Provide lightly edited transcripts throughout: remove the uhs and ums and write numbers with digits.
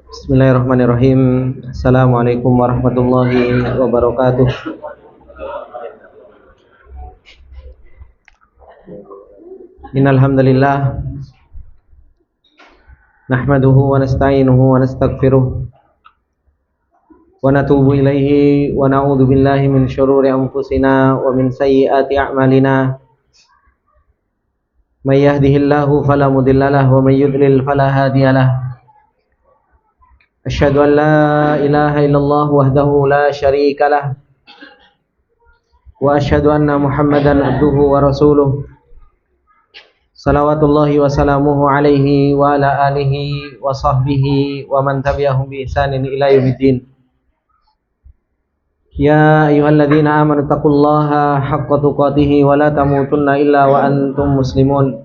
Bismillahirrahmanirrahim. Assalamualaikum warahmatullahi wabarakatuh. Innal hamdalillah nahmaduhu wa nasta'inuhu wa nastaghfiruh wa natubu ilaihi wa na'udzu billahi min syururi anfusina wa min sayyiati a'malina. May yahdihillahu fala mudhillalah wa may yudlil fala hadiyalah. Asyhadu an la ilaha illallah wahdahu la syarika lah wa asyhadu anna Muhammadan abduhu wa rasuluh. Salawatullahi wa salamuhu alaihi wa ala alihi wa sahbihi wa man tabi'ahum bi ihsanin ila yaumiddin. Ya ayyuhalladzina amanu taqullaha haqqa tuqatih wa la tamutunna illa wa antum muslimun.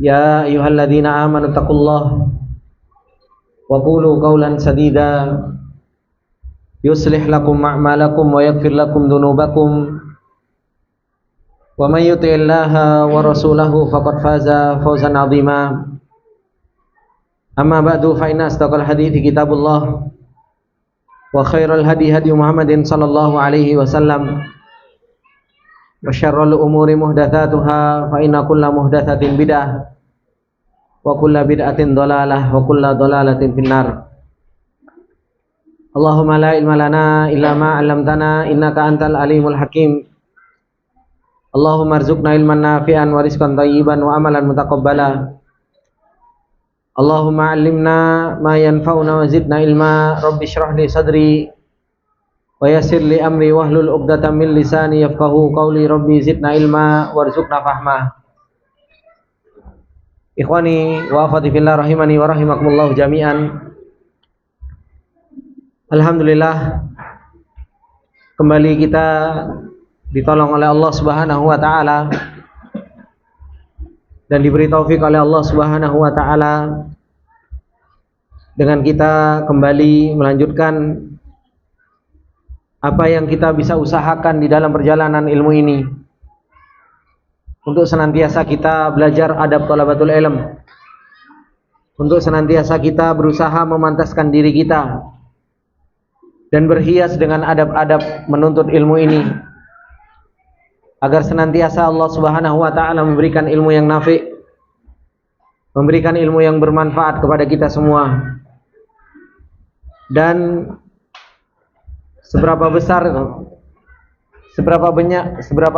Ya ayyuhalladzina amanu taqullaha wa qulu qawlan sadida yuslih lakum a'malakum wa yaghfir lakum dhunubakum. Wa may yuti'illaha wa rasulahu faqad faza fawzan 'azima. Amma ba'du fa inna asdaqal hadithi kitabullah wa khairal hadi hadi Muhammadin sallallahu alaihi wasallam wa syarrul umuri muhdatsatuha fa inna kulla muhdatsatin bid'ah wa kulla bid'atin dhalalah wa kulla dhalalatin finnar. Allahumma la ilma lana illa ma 'allamtana innaka antal alimul hakim. Allahumma arzuqna ilman nafi'an wa rizqan thayyiban wa amalan mutaqabbala. Allahumma 'allimna ma yanfa'una wa zidna ilma. Rabbi shrah li sadri wa yassir li amri wahlul 'uqdatam min lisani yafqahu qawli. Rabbi zidna ilma warzuqna fahma. Ikhwani wa akhwati fillah rahimani wa rahimakumullah jami'an. Alhamdulillah, kembali kita ditolong oleh Allah Subhanahu wa taala dan diberi taufik oleh Allah Subhanahu wa taala dengan kita kembali melanjutkan apa yang kita bisa usahakan di dalam perjalanan ilmu ini, untuk senantiasa kita belajar adab thalabatul ilm, untuk senantiasa kita berusaha memantaskan diri kita dan berhias dengan adab-adab menuntut ilmu ini, agar senantiasa Allah Subhanahu wa taala memberikan ilmu yang nafi', memberikan ilmu yang bermanfaat kepada kita semua. Dan seberapa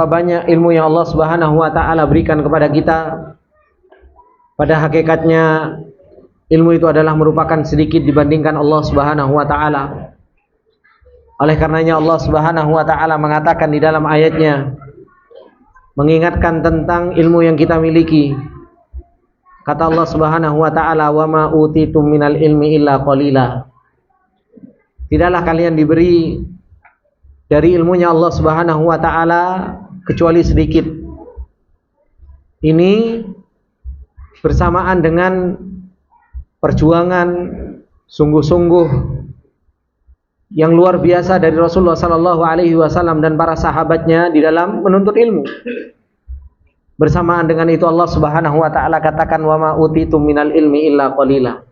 banyak ilmu yang Allah Subhanahu wa taala berikan kepada kita, pada hakikatnya ilmu itu adalah merupakan sedikit dibandingkan Allah Subhanahu wa taala. Oleh karenanya Allah Subhanahu wa taala mengatakan di dalam ayatnya, mengingatkan tentang ilmu yang kita miliki. Kata Allah Subhanahu wa taala, "Wa ma utitum minal ilmi illa qalila." Tidaklah kalian diberi dari ilmunya Allah Subhanahu wa taala kecuali sedikit. Ini bersamaan dengan perjuangan sungguh-sungguh yang luar biasa dari Rasulullah sallallahu alaihi wasallam dan para sahabatnya di dalam menuntut ilmu. Bersamaan dengan itu Allah Subhanahu wa taala katakan, "Wa ma utitum minal ilmi illa qalila."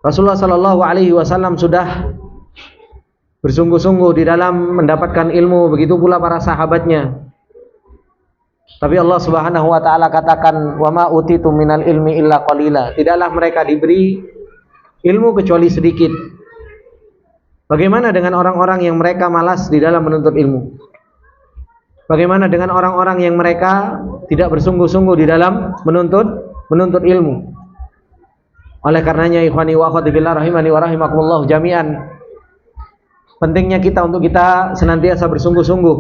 Rasulullah sallallahu alaihi wasallam sudah bersungguh-sungguh di dalam mendapatkan ilmu, begitu pula para sahabatnya. Tapi Allah Subhanahu wa taala katakan, "Wa ma utitum minal ilmi illa qalila." Tidaklah mereka diberi ilmu kecuali sedikit. Bagaimana dengan orang-orang yang mereka malas di dalam menuntut ilmu? Bagaimana dengan orang-orang yang mereka tidak bersungguh-sungguh di dalam menuntut ilmu? Oleh karenanya ikhwani wa akhwati fillah rahimani wa rahimakumullah jami'an, pentingnya kita untuk kita senantiasa bersungguh-sungguh,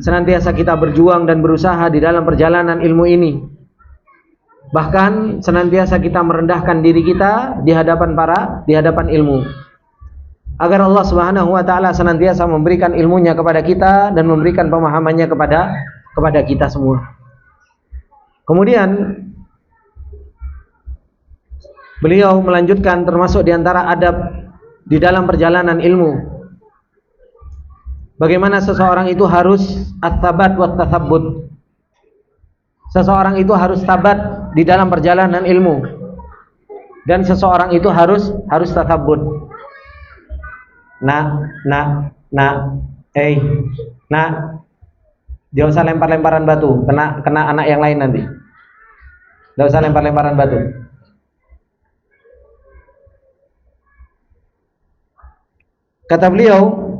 senantiasa kita berjuang dan berusaha di dalam perjalanan ilmu ini. Bahkan senantiasa kita merendahkan diri kita di hadapan ilmu, agar Allah Subhanahu wa taala senantiasa memberikan ilmunya kepada kita dan memberikan pemahamannya kepada kita semua. Kemudian beliau melanjutkan termasuk di antara adab di dalam perjalanan ilmu, bagaimana seseorang itu harus at-tabat wa tathabbut. seseorang itu harus tabat di dalam perjalanan ilmu, dan seseorang itu harus tatsabbut. Nah, jangan usah lempar-lemparan batu, kena anak yang lain nanti. Jangan usah lempar-lemparan batu. Kata beliau,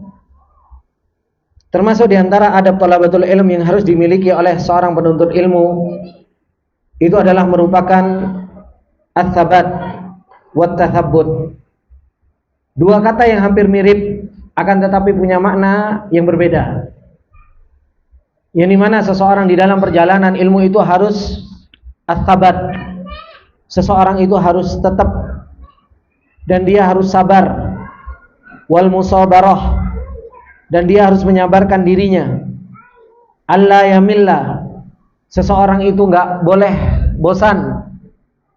termasuk diantara adab thalabatul ilm yang harus dimiliki oleh seorang penuntut ilmu itu adalah merupakan ats-tsabat wat tatsabbut. Dua kata yang hampir mirip akan tetapi punya makna yang berbeda. Yang dimana seseorang di dalam perjalanan ilmu itu harus ats-tsabat. Seseorang itu harus tetap dan dia harus sabar. Wal musabarah, dan dia harus menyabarkan dirinya. Alla yamilla, seseorang itu enggak boleh bosan.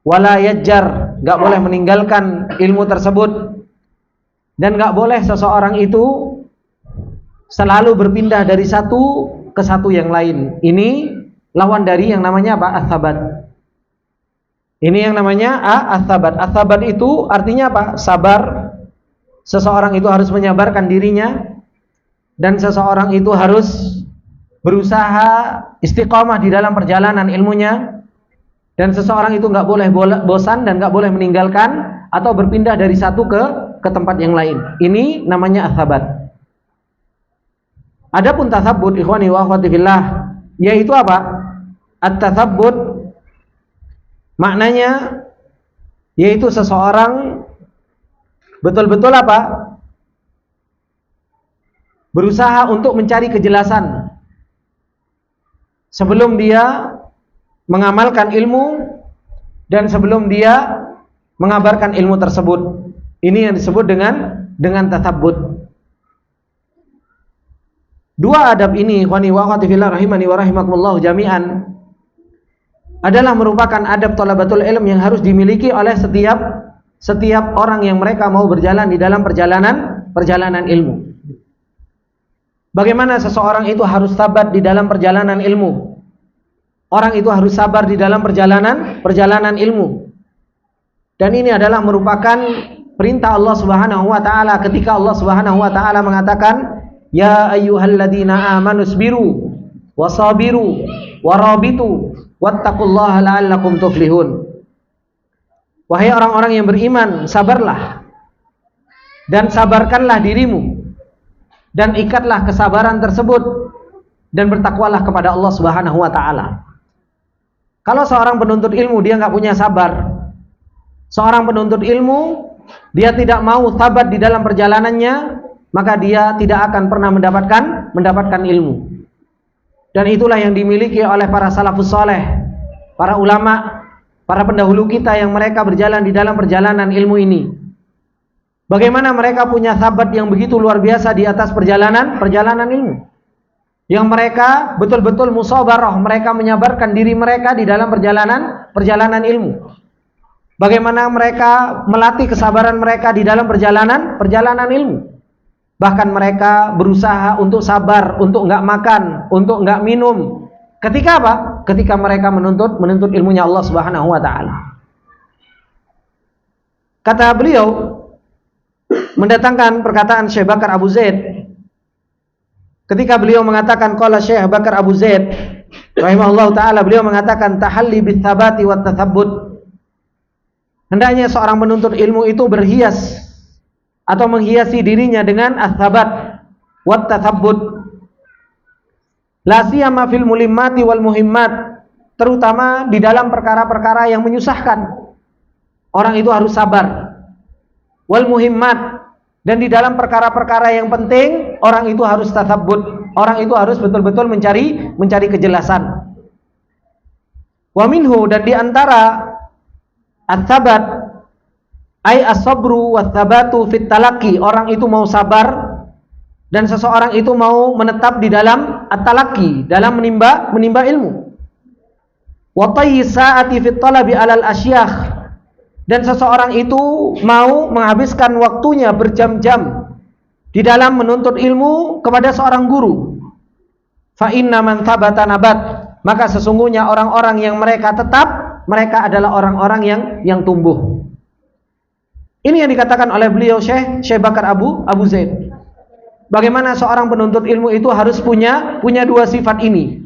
Wala yajjar, enggak boleh meninggalkan ilmu tersebut. Dan enggak boleh seseorang itu selalu berpindah dari satu ke satu yang lain. Ini lawan dari yang namanya apa? Ats-tsabat. Ini yang namanya ats-tsabat. Ats-tsabat itu artinya apa? Sabar. Seseorang itu harus menyabarkan dirinya, dan seseorang itu harus berusaha istiqomah di dalam perjalanan ilmunya, dan seseorang itu nggak boleh bosan dan nggak boleh meninggalkan atau berpindah dari satu ke tempat yang lain. Ini namanya ats-tsabat. Adapun tatsabbut, ikhwani wa akhwati fillah, yaitu apa? At-tatsabbut maknanya yaitu seseorang betul-betul apa? Berusaha untuk mencari kejelasan sebelum dia mengamalkan ilmu dan sebelum dia mengabarkan ilmu tersebut. Ini yang disebut dengan tatsabbut. Dua adab ini, ikhwani wa akhwati fillah rahimani wa rahimakumullah jami'an, adalah merupakan adab thalabatul ilm yang harus dimiliki oleh setiap orang yang mereka mau berjalan di dalam perjalanan ilmu. Bagaimana seseorang itu harus sabar di dalam perjalanan ilmu? Orang itu harus sabar di dalam perjalanan ilmu. Dan ini adalah merupakan perintah Allah Subhanahu wa taala ketika Allah Subhanahu wa taala mengatakan, "Ya ayyuhalladzina amanu sabiru wasabiru warabitu wattaqullaha la'allakum tuflihun." Wahai orang-orang yang beriman, sabarlah dan sabarkanlah dirimu dan ikatlah kesabaran tersebut dan bertakwalah kepada Allah Subhanahu wa taala. Kalau seorang penuntut ilmu dia nggak punya sabar, seorang penuntut ilmu dia tidak mau sabar di dalam perjalanannya, maka dia tidak akan pernah mendapatkan ilmu. Dan itulah yang dimiliki oleh para salafus saleh, para ulama, para pendahulu kita yang mereka berjalan di dalam perjalanan ilmu ini. Bagaimana mereka punya sabat yang begitu luar biasa di atas perjalanan ilmu. Yang mereka betul-betul musabarah, mereka menyabarkan diri mereka di dalam perjalanan ilmu. Bagaimana mereka melatih kesabaran mereka di dalam perjalanan ilmu. Bahkan mereka berusaha untuk sabar, untuk enggak makan, untuk enggak minum. Ketika apa? Ketika mereka menuntut ilmunya Allah Subhanahu wa taala. Kata beliau mendatangkan perkataan Syekh Bakar Abu Zaid ketika beliau mengatakan qala Syekh Bakar Abu Zaid rahimahullahu taala, beliau mengatakan tahalli bits tsabati wat tatsabbut. Hendaknya seorang penuntut ilmu itu berhias atau menghiasi dirinya dengan ats-tsabat wat tatsabbut. La siyama fil mulimmati wal muhimmat, terutama di dalam perkara-perkara yang menyusahkan. Orang itu harus sabar. Wal muhimmat, dan di dalam perkara-perkara yang penting orang itu harus tatsabbut. Orang itu harus betul-betul mencari kejelasan. Wa minhu, dan di antara ats-tsabat ai as-sabru wat tsabatu fit talaqi, orang itu mau sabar dan seseorang itu mau menetap di dalam at-talaqi, dalam menimba ilmu. Wa tayyi sa'ati fit talabi 'alal asyakh, dan seseorang itu mau menghabiskan waktunya berjam-jam di dalam menuntut ilmu kepada seorang guru. Fa inna man thabata nabat, maka sesungguhnya orang-orang yang mereka tetap, mereka adalah orang-orang yang tumbuh. Ini yang dikatakan oleh beliau Syekh Bakar Abu Zaid. Bagaimana seorang penuntut ilmu itu harus punya dua sifat ini.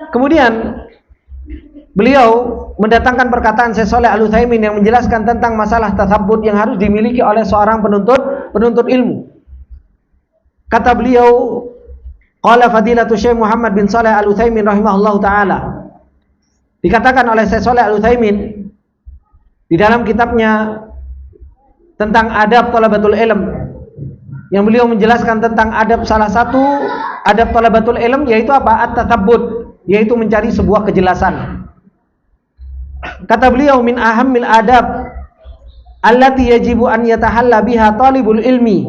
Kemudian beliau mendatangkan perkataan Syekh Shalih Al-Utsaimin yang menjelaskan tentang masalah tatsabbut yang harus dimiliki oleh seorang penuntut ilmu. Kata beliau, qala fadilatu Syekh Muhammad bin Shalih Al-Utsaimin rahimahullahu taala. Dikatakan oleh Syekh Shalih Al-Utsaimin di dalam kitabnya tentang adab thalabatul ilm, yang beliau menjelaskan tentang adab, salah satu adab thalabatul ilm yaitu apa? At-tatsabbut, yaitu mencari sebuah kejelasan. Kata beliau, min ahammil adab allati yajibu an yatahalla biha talibul ilmi,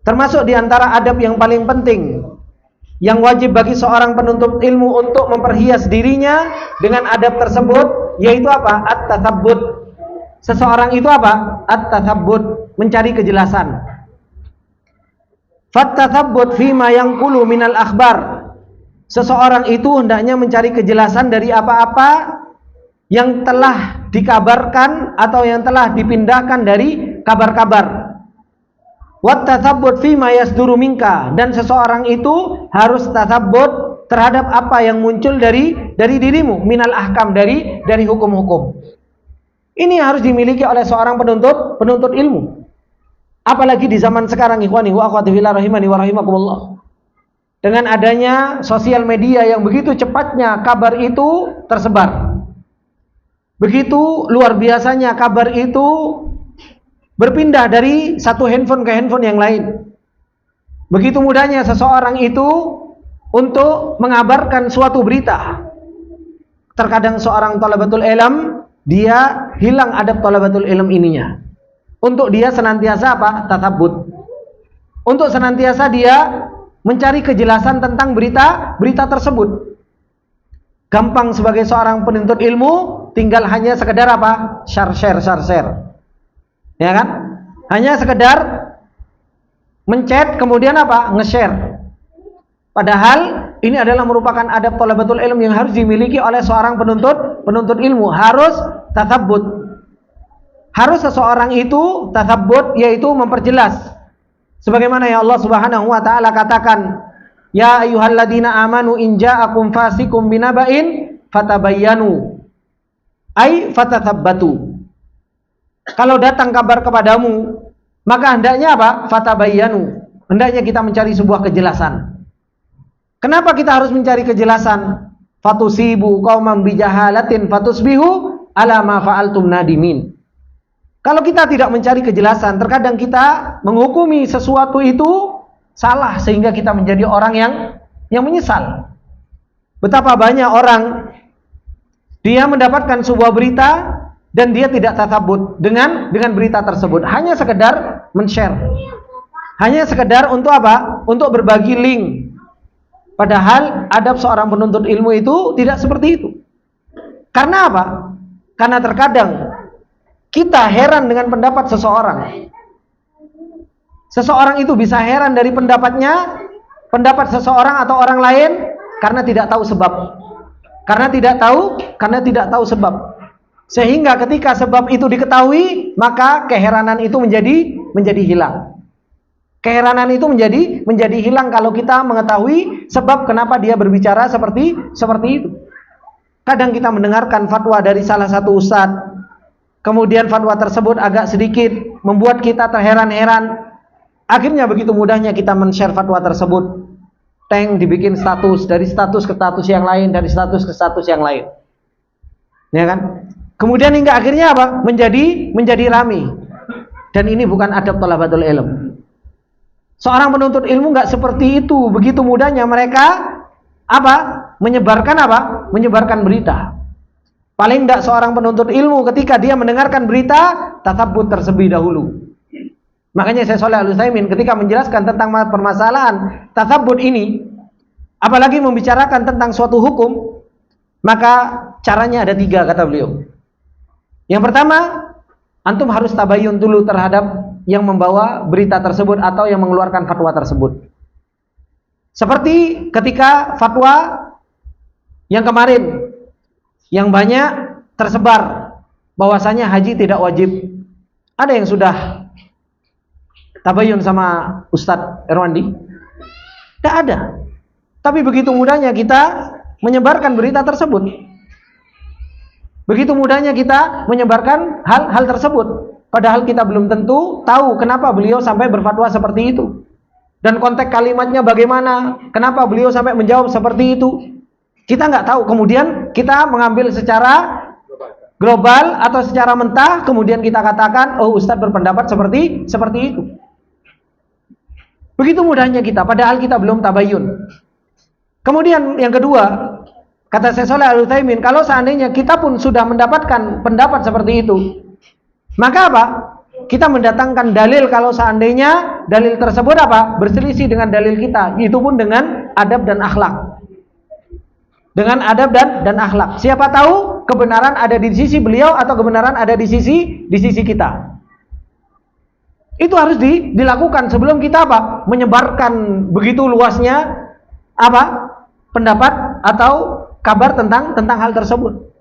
termasuk di antara adab yang paling penting yang wajib bagi seorang penuntut ilmu untuk memperhias dirinya dengan adab tersebut, yaitu apa? At-tatsabbut. Seseorang itu apa? At-tatsabbut, mencari kejelasan. Fat-tatsabbut fima yanqulu minal akhbar. Seseorang itu hendaknya mencari kejelasan dari apa-apa yang telah dikabarkan atau yang telah dipindahkan dari kabar-kabar. Wat tatsabbut fima yasduru minka, dan seseorang itu harus tatsabbut terhadap apa yang muncul dari dirimu, minal ahkam, dari hukum-hukum. Ini harus dimiliki oleh seorang penuntut ilmu. Apalagi di zaman sekarang, ikhwani wa akhwati fillah rahimani wa rahimakumullah. Dengan adanya sosial media yang begitu cepatnya kabar itu tersebar. Begitu luar biasanya kabar itu berpindah dari satu handphone ke handphone yang lain. Begitu mudahnya seseorang itu untuk mengabarkan suatu berita. Terkadang seorang thalabatul ilm, dia hilang adab thalabatul ilm ininya. Untuk dia senantiasa apa? Tatsabbut. Untuk senantiasa dia mencari kejelasan tentang berita tersebut. Gampang sebagai seorang penuntut ilmu, tinggal hanya sekedar apa? Share. Ya kan? Hanya sekedar mencet, kemudian apa? Nge-share. Padahal ini adalah merupakan adab thalabatul ilm yang harus dimiliki oleh seorang penuntut ilmu. Harus tatsabbut. Harus seseorang itu tatsabbut, yaitu memperjelas. Sebagaimana yang Allah Subhanahu wa taala katakan, ya ayyuhalladzina amanu in ja'akum fasikum binaba'in fatabayyanu ay fatatsabbatu. Kalau datang kabar kepadamu, maka hendaknya apa? Fatabayyanu. Hendaknya kita mencari sebuah kejelasan. Kenapa kita harus mencari kejelasan? Fatusibu qauman bijahalatin fatusbihu ala ma fa'altum nadimin. Kalau kita tidak mencari kejelasan, terkadang kita menghukumi sesuatu itu salah sehingga kita menjadi orang yang menyesal. Betapa banyak orang dia mendapatkan sebuah berita dan dia tidak tatsabbut dengan berita tersebut, hanya sekedar men-share. Hanya sekedar untuk apa? Untuk berbagi link. Padahal adab seorang penuntut ilmu itu tidak seperti itu. Karena apa? Karena terkadang kita heran dengan pendapat seseorang. Seseorang itu bisa heran dari pendapat seseorang atau orang lain karena tidak tahu sebab. Karena tidak tahu sebab. Sehingga ketika sebab itu diketahui, maka keheranan itu menjadi hilang. Keheranan itu menjadi hilang kalau kita mengetahui sebab kenapa dia berbicara seperti itu. Kadang kita mendengarkan fatwa dari salah satu ustadz, kemudian fatwa tersebut agak sedikit membuat kita terheran-heran. Akhirnya begitu mudahnya kita men-share fatwa tersebut. Dibikin status, dari status ke status yang lain, dari status ke status yang lain. Ya kan? Kemudian hingga akhirnya apa? Menjadi rame. Dan ini bukan adab thalabatul ilm. Seorang penuntut ilmu enggak seperti itu. Begitu mudahnya mereka apa? Menyebarkan berita. Paling enggak seorang penuntut ilmu ketika dia mendengarkan berita, tatsabbut terlebih dahulu. Makanya Syekh Shalih Al-Utsaimin ketika menjelaskan tentang permasalahan tatsabbut ini, apalagi membicarakan tentang suatu hukum, maka caranya ada 3 kata beliau. Yang pertama, antum harus tabayyun dulu terhadap yang membawa berita tersebut atau yang mengeluarkan fatwa tersebut. Seperti ketika fatwa Yang kemarin, yang banyak tersebar bahwasanya haji tidak wajib. Ada yang sudah tabayun sama Ustadz Erwandi? Tidak ada. Tapi begitu mudahnya kita menyebarkan berita tersebut. Begitu mudahnya kita menyebarkan hal-hal tersebut. Padahal kita belum tentu tahu kenapa beliau sampai berfatwa seperti itu. Dan konteks kalimatnya bagaimana, kenapa beliau sampai menjawab seperti itu. Kita nggak tahu. Kemudian kita mengambil secara global atau secara mentah, kemudian kita katakan, oh Ustadz berpendapat seperti itu. Begitu mudahnya kita, padahal kita belum tabayun. Kemudian yang kedua, kata Syekh Shalih Al-Utsaimin, kalau seandainya kita pun sudah mendapatkan pendapat seperti itu, maka apa? Kita mendatangkan dalil kalau seandainya dalil tersebut apa? Berselisih dengan dalil kita, itu pun dengan adab dan akhlak. Dengan adab dan akhlak. Siapa tahu kebenaran ada di sisi beliau atau kebenaran ada di sisi kita. Itu harus dilakukan sebelum kita apa? Menyebarkan begitu luasnya apa? Pendapat atau kabar tentang hal tersebut.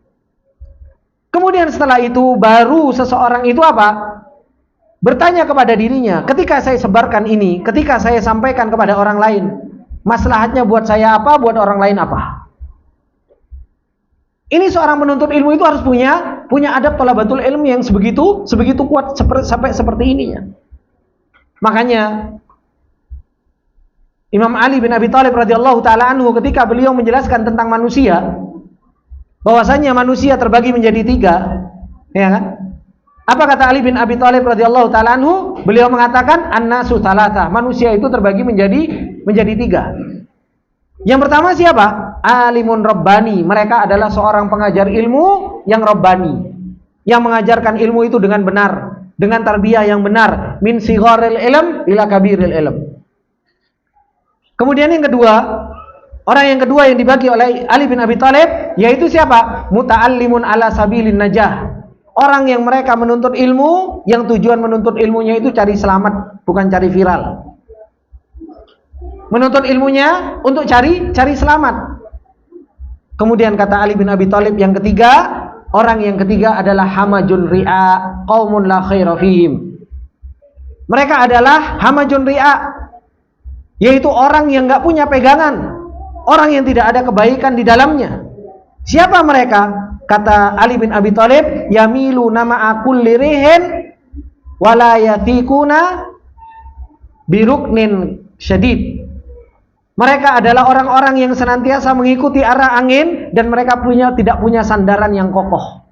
Kemudian setelah itu baru seseorang itu apa? Bertanya kepada dirinya, ketika saya sebarkan ini, ketika saya sampaikan kepada orang lain, maslahatnya buat saya apa, buat orang lain apa? Ini seorang penuntut ilmu itu harus punya adab thalabatul ilmi yang sebegitu kuat sampai seperti ininya. Makanya Imam Ali bin Abi Thalib radhiyallahu taala anhu ketika beliau menjelaskan tentang manusia, bahwasanya manusia terbagi menjadi 3, ya kan? Apa kata Ali bin Abi Thalib radhiyallahu taala anhu? Beliau mengatakan an-nasu thalatha, manusia itu terbagi menjadi 3. Yang pertama siapa? Alimun rabbani, mereka adalah seorang pengajar ilmu yang rabbani, yang mengajarkan ilmu itu dengan benar, dengan tarbiyah yang benar, min sigharil ilm ila kabiril ilm. Kemudian yang kedua, orang yang kedua yang dibagi oleh Ali bin Abi Thalib, yaitu siapa? Muta'allimun ala sabilin najah. Orang yang mereka menuntut ilmu, yang tujuan menuntut ilmunya itu cari selamat, bukan cari viral. Menuntut ilmunya untuk cari selamat. Kemudian kata Ali bin Abi Thalib yang ketiga, orang yang ketiga adalah hamajun ri'a, qaumun la khaira fihim. Mereka adalah hamajun ri'a, yaitu orang yang enggak punya pegangan, orang yang tidak ada kebaikan di dalamnya. Siapa mereka? Kata Ali bin Abi Thalib, yamilu nama kulli rihin wala yatikuna biruknin syadid. Mereka adalah orang-orang yang senantiasa mengikuti arah angin dan mereka tidak punya sandaran yang kokoh.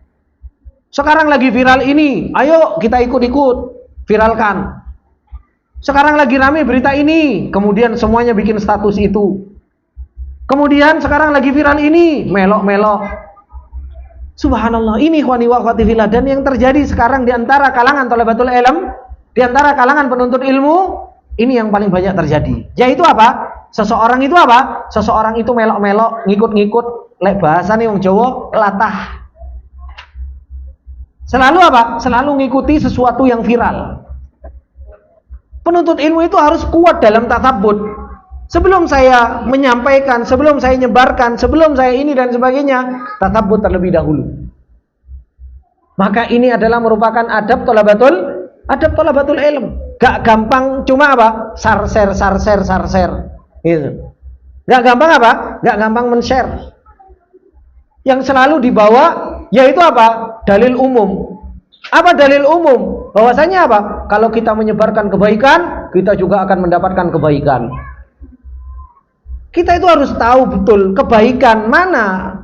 Sekarang lagi viral ini, ayo kita ikut-ikut viralkan. Sekarang lagi rame berita ini, kemudian semuanya bikin status itu. Kemudian sekarang lagi viral ini, melok-melok. Subhanallah, ini ikhwani wa akhwati fillah, dan yang terjadi sekarang di antara kalangan thalabatul ilm, di antara kalangan penuntut ilmu, ini yang paling banyak terjadi. Yaitu apa? Seseorang itu apa? Seseorang itu melok-melok, ngikut-ngikut, lek bahasa nih wong Jawa, latah. Selalu apa? Selalu ngikuti sesuatu yang viral. Penuntut ilmu itu harus kuat dalam tatabbut. Sebelum saya menyampaikan, sebelum saya nyebarkan, sebelum saya ini dan sebagainya, tatabbut terlebih dahulu. Maka ini adalah merupakan adab thalabatul ilm. Gak gampang cuma apa? Sarser. Gitu. Gak gampang apa? Gak gampang men-share. Yang selalu dibawa yaitu apa? Dalil umum. Apa dalil umum? Bahwasanya apa? Kalau kita menyebarkan kebaikan, kita juga akan mendapatkan kebaikan. Kita itu harus tahu betul kebaikan mana.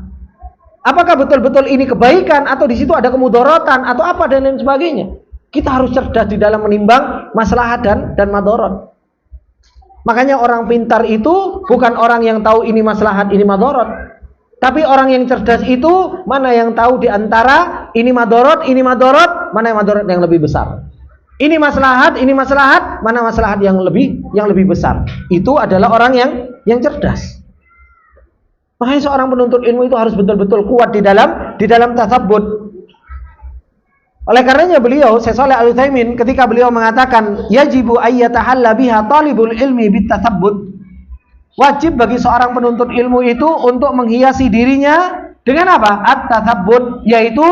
Apakah betul-betul ini kebaikan atau di situ ada kemudaratan atau apa dan lain sebagainya. Kita harus cerdas di dalam menimbang maslahat dan madarat. Makanya orang pintar itu bukan orang yang tahu ini maslahat, ini madarat. Tapi orang yang cerdas itu mana yang tahu di antara ini madarat, mana yang madarat yang lebih besar. Ini maslahat, mana maslahat yang lebih besar. Itu adalah orang yang cerdas. Makanya seorang penuntut ilmu itu harus betul-betul kuat di dalam tasabbut. Oleh karenanya beliau Syekh Shalih Al-Utsaimin ketika beliau mengatakan yajibu ayyatahalla biha talibul ilmi bitasabbut, Wajib bagi seorang penuntut ilmu itu untuk menghiasi dirinya dengan apa? At-tatsabbut, yaitu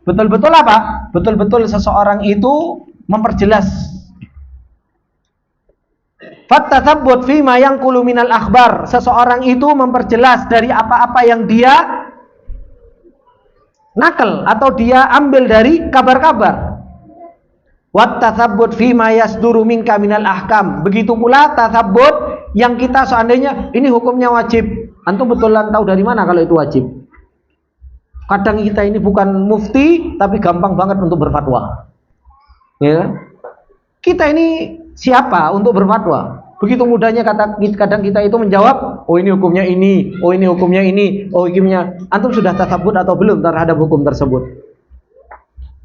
betul-betul apa? Betul-betul seseorang itu memperjelas. Fat-tatsabbut fi ma yanqulu minal akhbar. Seseorang itu memperjelas dari apa-apa yang dia nakal atau dia ambil dari kabar-kabar. Wat-tatsabbut fi ma yasduru minka minal ahkam. Begitu pula tatsabbut yang kita seandainya ini hukumnya wajib, antum betulan tahu dari mana kalau itu wajib? Kadang kita ini bukan mufti tapi gampang banget untuk berfatwa, ya. Kita ini siapa untuk berfatwa? Begitu mudahnya kadang kita itu menjawab, oh ini hukumnya ini, oh ini hukumnya ini, oh hukumnya. Antum sudah tasabbut atau belum terhadap hukum tersebut?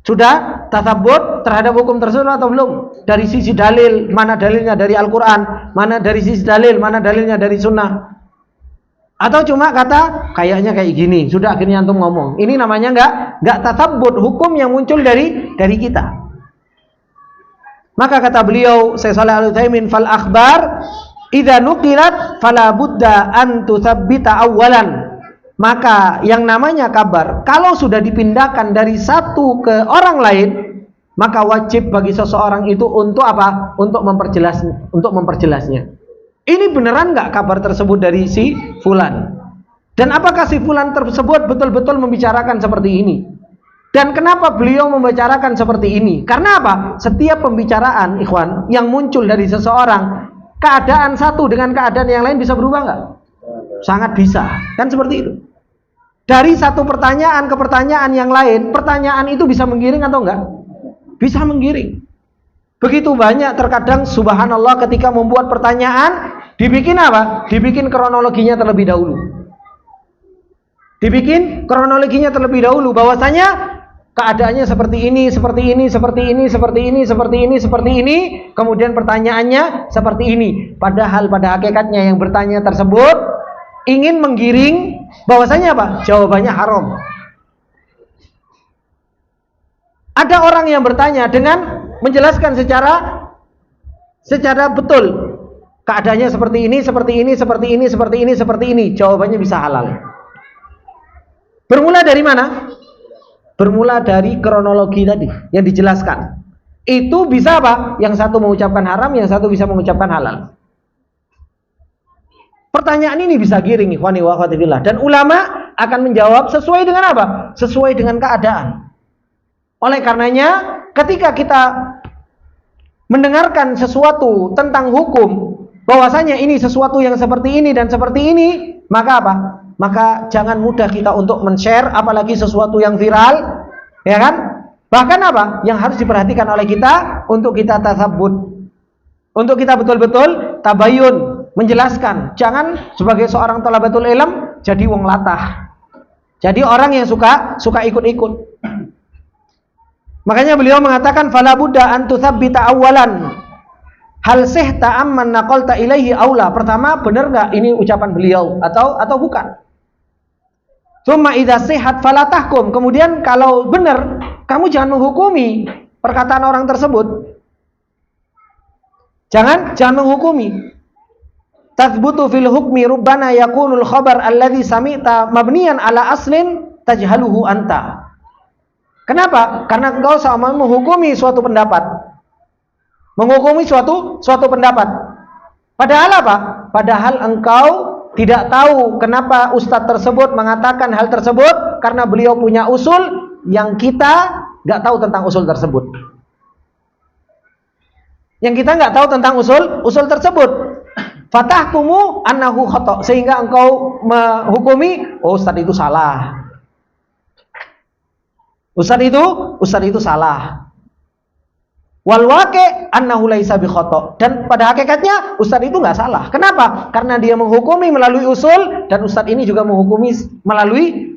Sudah tasabbut terhadap hukum tersebut atau belum? Dari sisi dalil, mana dalilnya dari Al-Quran, mana dari sisi dalil, mana dalilnya dari sunnah. Atau cuma kata kayaknya kayak gini, sudah akhirnya antum ngomong. Ini namanya enggak tasabbut, hukum yang muncul dari kita. Maka kata beliau Syekh Shalih Al-Utsaimin, fal akhbar idza nuqilat fala budda an tutsabbita awwalan. Maka yang namanya kabar kalau sudah dipindahkan dari satu ke orang lain, maka wajib bagi seseorang itu untuk apa? Untuk memperjelasnya. Ini beneran nggak kabar tersebut dari si fulan? Dan apakah si fulan tersebut betul-betul membicarakan seperti ini? Dan kenapa beliau membicarakan seperti ini? Karena apa? Setiap pembicaraan, ikhwan, yang muncul dari seseorang, keadaan satu dengan keadaan yang lain bisa berubah nggak? Sangat bisa, kan seperti itu. Dari satu pertanyaan ke pertanyaan yang lain, pertanyaan itu bisa menggiring atau enggak? Bisa menggiring. Begitu banyak terkadang subhanallah ketika membuat pertanyaan, dibikin apa? Dibikin kronologinya terlebih dahulu. Dibikin kronologinya terlebih dahulu bahwasanya keadaannya seperti ini, seperti ini, seperti ini, seperti ini, seperti ini, seperti ini, kemudian pertanyaannya seperti ini. Padahal pada hakikatnya yang bertanya tersebut ingin menggiring bahwasanya apa? Jawabannya haram. Ada orang yang bertanya dengan menjelaskan secara betul keadaannya seperti ini, seperti ini, seperti ini, seperti ini, seperti ini. Jawabannya bisa halal. Bermula dari mana? Bermula dari kronologi tadi yang dijelaskan. Itu bisa apa? Yang satu mengucapkan haram, yang satu bisa mengucapkan halal. Pertanyaan ini bisa giring, ikhwani wa akhwati fillah, dan ulama akan menjawab sesuai dengan apa? Sesuai dengan keadaan. Oleh karenanya, ketika kita mendengarkan sesuatu tentang hukum, bahwasanya ini sesuatu yang seperti ini dan seperti ini, maka apa? Maka jangan mudah kita untuk men-share, apalagi sesuatu yang viral, ya kan? Bahkan apa? Yang harus diperhatikan oleh kita untuk kita tasabbut, untuk kita betul-betul tabayun, menjelaskan. Jangan sebagai seorang thalabatul ilm jadi wong latah, jadi orang yang suka ikut-ikut. Makanya beliau mengatakan fala budda an tutsabbita awwalan hal sihta amman naqalta ilaihi aula. Pertama, benar enggak ini ucapan beliau atau bukan? Tsumma idza sihat fala tahkum. Kemudian kalau benar, kamu jangan menghukumi perkataan orang tersebut. Jangan menghukumi. Tathbutu fil hukmi rubbana yakunul khabar alladhi sami'ta mabniyan ala aslin tajhaluhu anta. Kenapa? Karena engkau sama menghukumi suatu pendapat. Menghukumi suatu pendapat. Padahal apa? Padahal engkau tidak tahu kenapa ustadz tersebut mengatakan hal tersebut, karena beliau punya usul yang kita nggak tahu tentang usul tersebut. Yang kita nggak tahu tentang usul tersebut. Fatahkumu annahu khata', sehingga engkau menghukumi, oh ustadz itu salah. Ustadz itu salah. Wal waqi' annahu laisa bi khata', dan pada hakikatnya ustadz itu enggak salah. Kenapa? Karena dia menghukumi melalui usul, dan ustadz ini juga menghukumi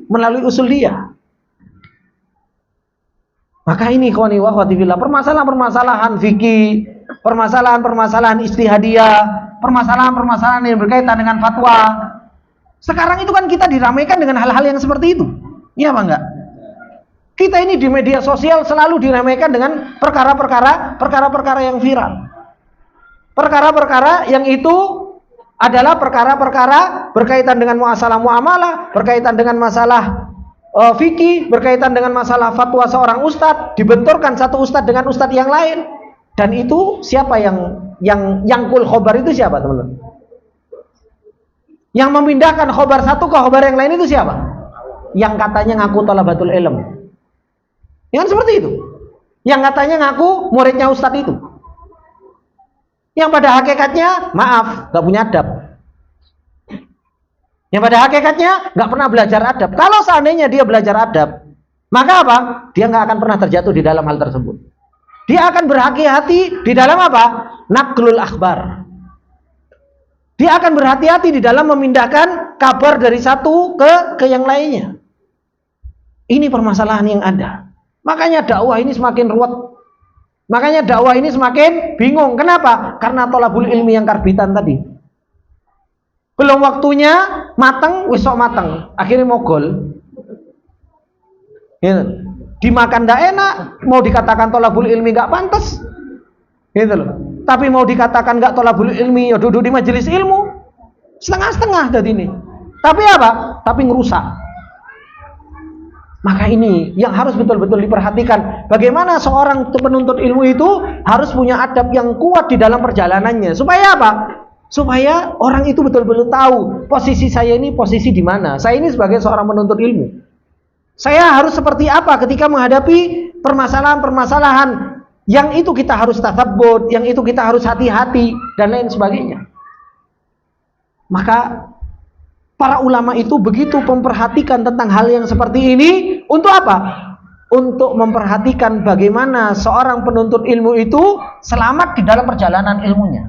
melalui usul dia. Maka ini ikhwani wa akhwati fillah, permasalahan fikih, permasalahan istihadiyah, permasalahan yang berkaitan dengan fatwa. Sekarang itu kan kita diramaikan dengan hal-hal yang seperti itu. Iya apa enggak? Kita ini di media sosial selalu diramaikan dengan perkara-perkara yang viral. Perkara-perkara yang itu adalah perkara-perkara berkaitan dengan masalah muamalah, berkaitan dengan masalah fikih, berkaitan dengan masalah fatwa seorang ustadz, dibenturkan satu ustadz dengan ustadz yang lain. Dan itu siapa yang kul khobar itu siapa, teman-teman? Yang memindahkan khobar satu ke khobar yang lain itu siapa? Yang katanya ngaku thalabatul ilm. Yang seperti itu. Yang katanya ngaku muridnya ustadz itu. Yang pada hakikatnya, maaf, gak punya adab. Yang pada hakikatnya gak pernah belajar adab. Kalau seandainya dia belajar adab, maka apa? Dia gak akan pernah terjatuh di dalam hal tersebut. Dia akan berhati-hati di dalam apa? Naqlul akhbar. Dia akan berhati-hati di dalam memindahkan kabar dari satu ke yang lainnya. Ini permasalahan yang ada. Makanya dakwah ini semakin ruwet. Makanya dakwah ini semakin bingung. Kenapa? Karena thalabul ilmi yang karbitan tadi. Belum waktunya mateng, besok mateng. Akhirnya mogol. Gitu. Dimakan ndak enak, mau dikatakan thalabul ilmi nggak pantas. Gitu loh. Tapi mau dikatakan nggak thalabul ilmi, ya duduk di majelis ilmu. Setengah-setengah tadi ini. Tapi apa? Tapi ngerusak. Maka ini yang harus betul-betul diperhatikan. Bagaimana seorang penuntut ilmu itu harus punya adab yang kuat di dalam perjalanannya. Supaya apa? Supaya orang itu betul-betul tahu posisi saya ini posisi di mana. Saya ini sebagai seorang penuntut ilmu. Saya harus seperti apa ketika menghadapi permasalahan-permasalahan yang itu kita harus tatsabbut, yang itu kita harus hati-hati dan lain sebagainya. Maka para ulama itu begitu memperhatikan tentang hal yang seperti ini. Untuk apa? Untuk memperhatikan bagaimana seorang penuntut ilmu itu selamat di dalam perjalanan ilmunya.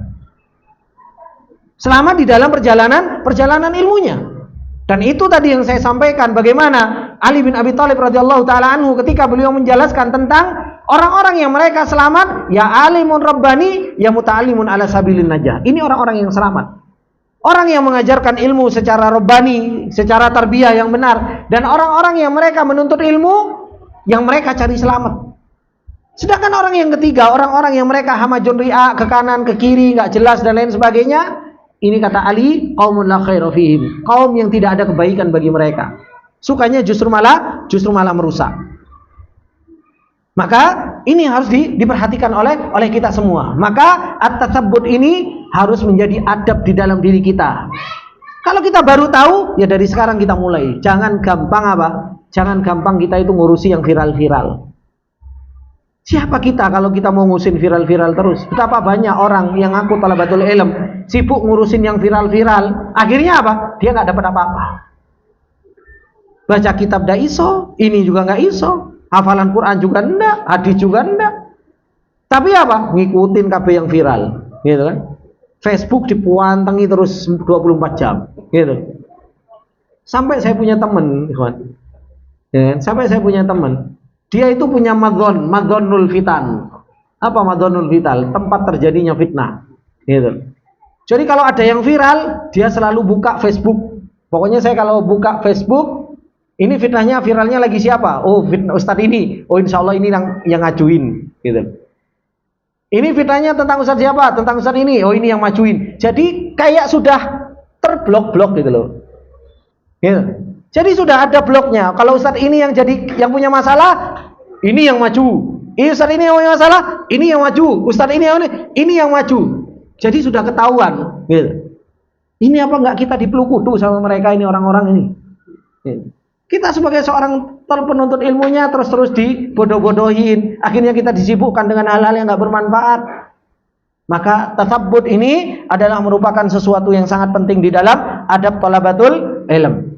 Selamat di dalam perjalanan ilmunya. Dan itu tadi yang saya sampaikan, bagaimana Ali bin Abi Thalib radhiyallahu taala anhu ketika beliau menjelaskan tentang orang-orang yang mereka selamat, ya alimun rabbani, ya muta'allimun ala sabilin najah. Ini orang-orang yang selamat. Orang yang mengajarkan ilmu secara rabbani, secara tarbiyah yang benar, dan orang-orang yang mereka menuntut ilmu yang mereka cari selamat. Sedangkan orang yang ketiga, orang-orang yang mereka hamajun ri'a, ke kanan, ke kiri, nggak jelas dan lain sebagainya. Ini kata Ali, qaumun la khaira fihim, kaum yang tidak ada kebaikan bagi mereka. Sukanya justru malah merusak. Maka ini harus diperhatikan oleh kita semua. Maka at-tatsabbut ini harus menjadi adab di dalam diri kita. Kalau kita baru tahu, ya dari sekarang kita mulai. Jangan gampang apa? Jangan gampang kita itu ngurusi yang viral-viral. Siapa kita kalau kita mau ngurusin viral-viral terus? Betapa banyak orang yang ngaku thalabatul ilm sibuk ngurusin yang viral-viral. Akhirnya apa? Dia nggak dapat apa-apa. Baca kitab ndak iso, ini juga nggak iso, hafalan Quran juga ndak, hadis juga ndak. Tapi apa? Ngikutin KB yang viral, gitu kan? Facebook dipuantangi terus 24 jam, gitu. Sampai saya punya teman, ikhwan. Ya, sampai saya punya teman. Dia itu punya madzonnul fitan. Apa madzonnul fitan? Tempat terjadinya fitnah, gitu. Jadi kalau ada yang viral, dia selalu buka Facebook. Pokoknya saya kalau buka Facebook, ini fitnahnya, viralnya lagi siapa? Oh, fitnah Ustadz ini. Oh, insya Allah ini yang ngajuin, gitu. Ini fitnahnya tentang Ustadz siapa? Tentang Ustadz ini. Oh, ini yang majuin. Jadi kayak sudah terblok-blok gitu loh. Gitu. Jadi sudah ada bloknya. Kalau Ustadz ini yang punya masalah, ini yang maju. Ini Ustadz ini yang punya masalah, ini yang maju. Ustadz ini yang maju. Jadi sudah ketahuan. Gitu. Ini apa enggak kita dipelukutu sama mereka ini, orang-orang ini? Gitu. Kita sebagai seorang penuntut ilmunya terus dibodoh-bodohin. Akhirnya kita disibukkan dengan hal-hal yang enggak bermanfaat. Maka tatsabbut ini adalah merupakan sesuatu yang sangat penting di dalam adab thalabatul ilm.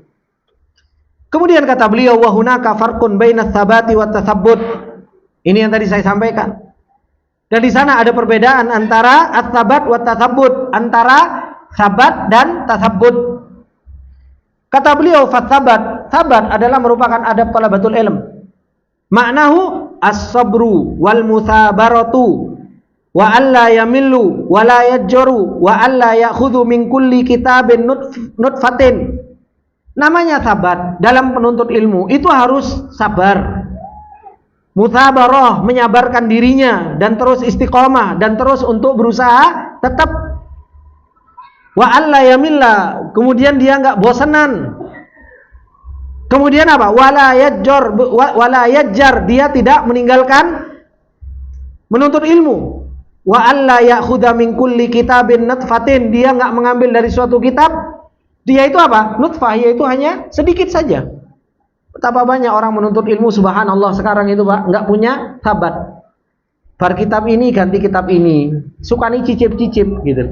Kemudian kata beliau, wa hunaka farqun baina tsabati wat tatsabbut. Ini yang tadi saya sampaikan. Dan di sana ada perbedaan antara at-tsabat wat tatsabbut, antara sabat dan tatsabbut. Kata beliau, fatsabat, sabat adalah merupakan adab thalabatul ilm. Maknahu as-sabru wal mutsabaratu wa alla yamillu wa la yajru wa alla ya'khudhu min kulli kitabin nutfatin. Namanya sabat dalam penuntut ilmu itu harus sabar, mutsabarah, menyabarkan dirinya dan terus istiqomah dan terus untuk berusaha tetap Wa alla yamilla, kemudian dia enggak bosanan. Kemudian apa? Wala yajjar, dia tidak meninggalkan menuntut ilmu. Wa alla ya'khudha min kulli kitabin nutfatin, dia enggak mengambil dari suatu kitab. Dia itu apa? Nutfah, yaitu hanya sedikit saja. Betapa banyak orang menuntut ilmu, subhanallah sekarang itu Pak, enggak punya sahabat. Bar kitab ini ganti kitab ini. Suka nih cicip-cicip gitu.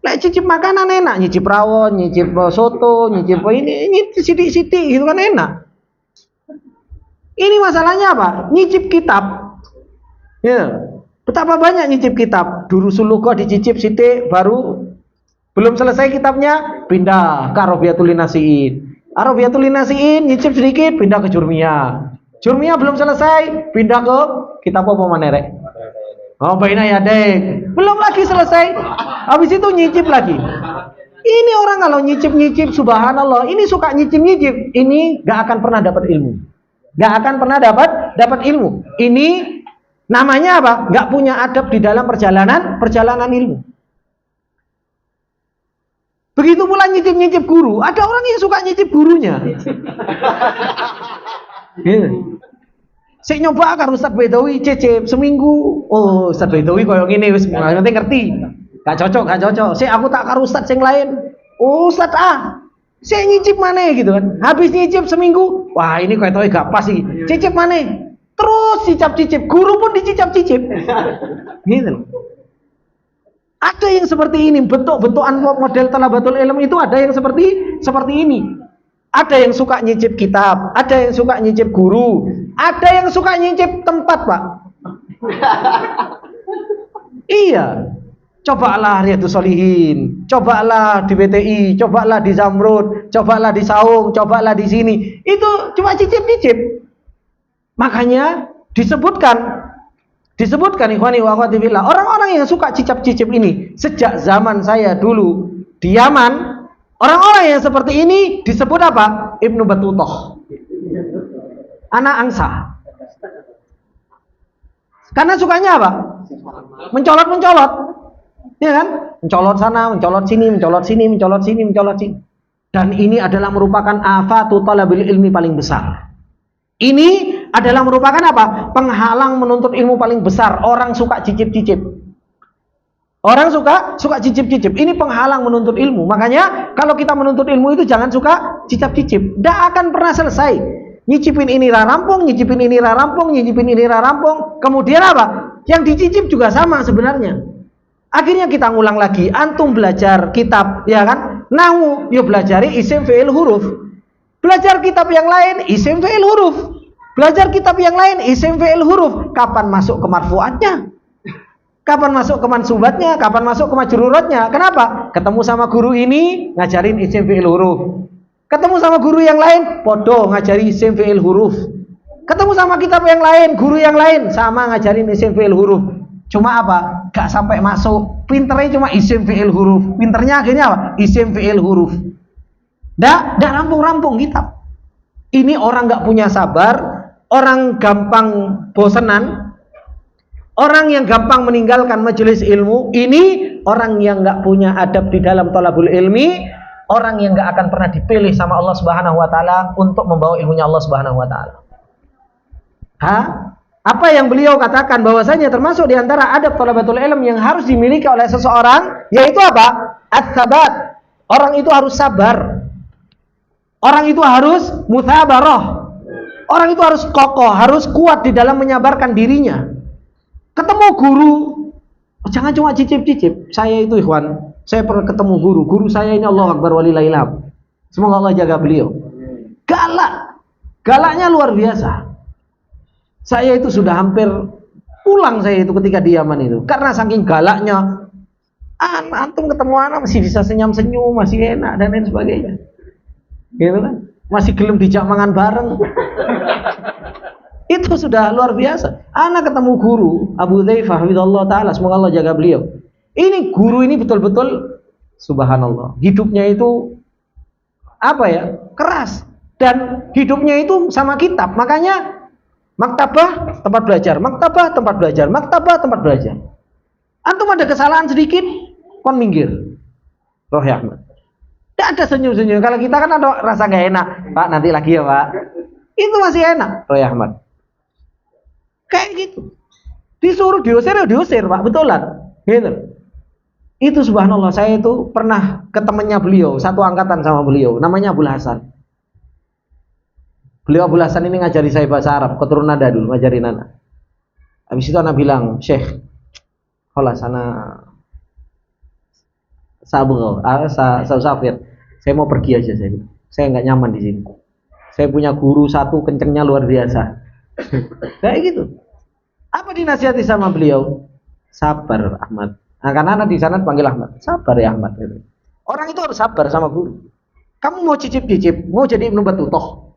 Lek cicip makanan enak, nyicip rawon, nyicip soto, nyicip ini sidik-sidik gitu kan enak. Ini masalahnya apa? Nyicip kitab. Ya. Betapa banyak nyicip kitab. Durusul lughah dicicip sidik, baru belum selesai kitabnya pindah ke Arabiyatul Nasiin. Arabiyatul Nasiin nyicip sedikit, pindah ke Jurmiyah. Jurmiyah belum selesai, pindah ke kitab apa manerek? Oh, Baina Yadek. Belum lagi selesai. Habis itu nyicip lagi. Ini orang kalau nyicip-nyicip, subhanallah, ini suka nyicip-nyicip, ini gak akan pernah dapat ilmu. Gak akan pernah dapat ilmu. Ini namanya apa? Gak punya adab di dalam perjalanan ilmu. Begitu pula nyicip-nyicip guru. Ada orang yang suka nyicip gurunya. Saya nyoba karo Ustaz Bedawi cecep seminggu. Oh, Ustaz Bedawi koyo ngene wis ngerti. Gak cocok. Saya aku tak karo Ustaz yang lain. Oh, Ustaz saya nyicip maneh gitu kan. Habis nyicip seminggu, wah ini koyo gak pas iki. Cicip maneh. Terus cicip-cicip, guru pun dicicip-cicip. Gitu. Ada yang seperti ini, bentuk-bentukan model talabatul ilm itu ada yang seperti ini. Ada yang suka nyicip kitab, ada yang suka nyicip guru, ada yang suka nyicip tempat, Pak. Iya. Cobalah Riyadhus Shalihin, cobalah di BTI, cobalah di Zamrud, cobalah di Saung, cobalah di sini. Itu cuma cicip-cicip. Makanya disebutkan ikhwani wa akhwati fillah, orang-orang yang suka cicip-cicip ini sejak zaman saya dulu di Yaman. Orang-orang yang seperti ini disebut apa? Ibnu Battutah. Anak angsa. Karena sukanya apa? Mencolot-mencolot. Ya kan? Mencolot sana, mencolot sini. Dan ini adalah merupakan afatu talabil ilmi paling besar. Ini adalah merupakan apa? Penghalang menuntut ilmu paling besar. Orang suka cicip-cicip. Orang suka cicip-cicip. Ini penghalang menuntut ilmu. Makanya kalau kita menuntut ilmu itu jangan suka cicip-cicip. Tidak akan pernah selesai. Nyicipin ini rampung, nyicipin ini rampung. Kemudian apa? Yang dicicip juga sama sebenarnya. Akhirnya kita ngulang lagi. Antum belajar kitab, ya kan? Nahu, yuk belajari isim fi'il huruf. Belajar kitab yang lain isim fi'il huruf. Belajar kitab yang lain isim fi'il huruf. Kapan masuk ke marfu'atnya? Kapan masuk ke mansubatnya? Kapan masuk ke majruratnya? Kenapa? Ketemu sama guru ini ngajarin isim fi'il huruf. Ketemu sama guru yang lain podo ngajari isim fi'il huruf. Ketemu sama kitab yang lain, guru yang lain sama ngajarin isim fi'il huruf. Cuma apa? Gak sampai masuk. Pinternya cuma isim fi'il huruf. Pinternya akhirnya apa? Isim fi'il huruf. Nggak rampung-rampung kitab. Ini orang gak punya sabar, orang gampang bosenan, orang yang gampang meninggalkan majelis ilmu. Ini orang yang gak punya adab di dalam thalabul ilmi, orang yang gak akan pernah dipilih sama Allah Subhanahu wa taala untuk membawa ilmunya Allah Subhanahu wa taala. Apa yang beliau katakan bahwasanya termasuk di antara adab thalabatul ilm yang harus dimiliki oleh seseorang, yaitu apa? Ats-tsabat. Orang itu harus sabar. Orang itu harus mutsabarah. Orang itu harus kokoh, harus kuat di dalam menyabarkan dirinya. Ketemu guru, jangan cuma cicip-cicip. Saya itu ikhwan, saya pernah ketemu guru saya ini Allah Akbar walillahil hamd. Semoga Allah jaga beliau. Galaknya luar biasa. Saya itu sudah hampir pulang saya itu ketika di Yaman itu, karena saking galaknya. Antum ketemu anak masih bisa senyum-senyum, masih enak dan lain sebagainya. Gitu kan? Masih gelem dijak mangan bareng. Itu sudah luar biasa. Anak ketemu guru Abu Dzaifah hafizallahu taala, semoga Allah jaga beliau. Ini guru ini betul-betul subhanallah. Hidupnya itu apa ya? Keras, dan hidupnya itu sama kitab. Makanya maktabah tempat belajar, maktabah tempat belajar, maktabah tempat belajar. Antum ada kesalahan sedikit, kon minggir. Roh Ahmad. Tidak ada senyum-senyum. Kalau kita kan ada rasa gak enak, Pak nanti lagi ya Pak. Itu masih enak, Roh Ahmad. Kayak gitu. Disuruh diusir ya diusir Pak, betulan. Gitu. Itu subhanallah, saya itu pernah ke temannya beliau, satu angkatan sama beliau, namanya Abul Hasan. Beliau Abul Hasan ini ngajari saya bahasa Arab, keturunan dulu, ngajarin anak. Habis itu anak bilang, Syekh, kalau sana Safir, saya mau pergi aja saya nggak nyaman di sini. Saya punya guru satu kencengnya luar biasa. Kayak gitu. Apa dinasihati sama beliau? Sabar Ahmad. Nah, karena anak di sana panggil Ahmad. Sabar ya Ahmad. Orang itu harus sabar sama guru. Kamu mau cicip-cicip, mau jadi Ibnu Battutoh.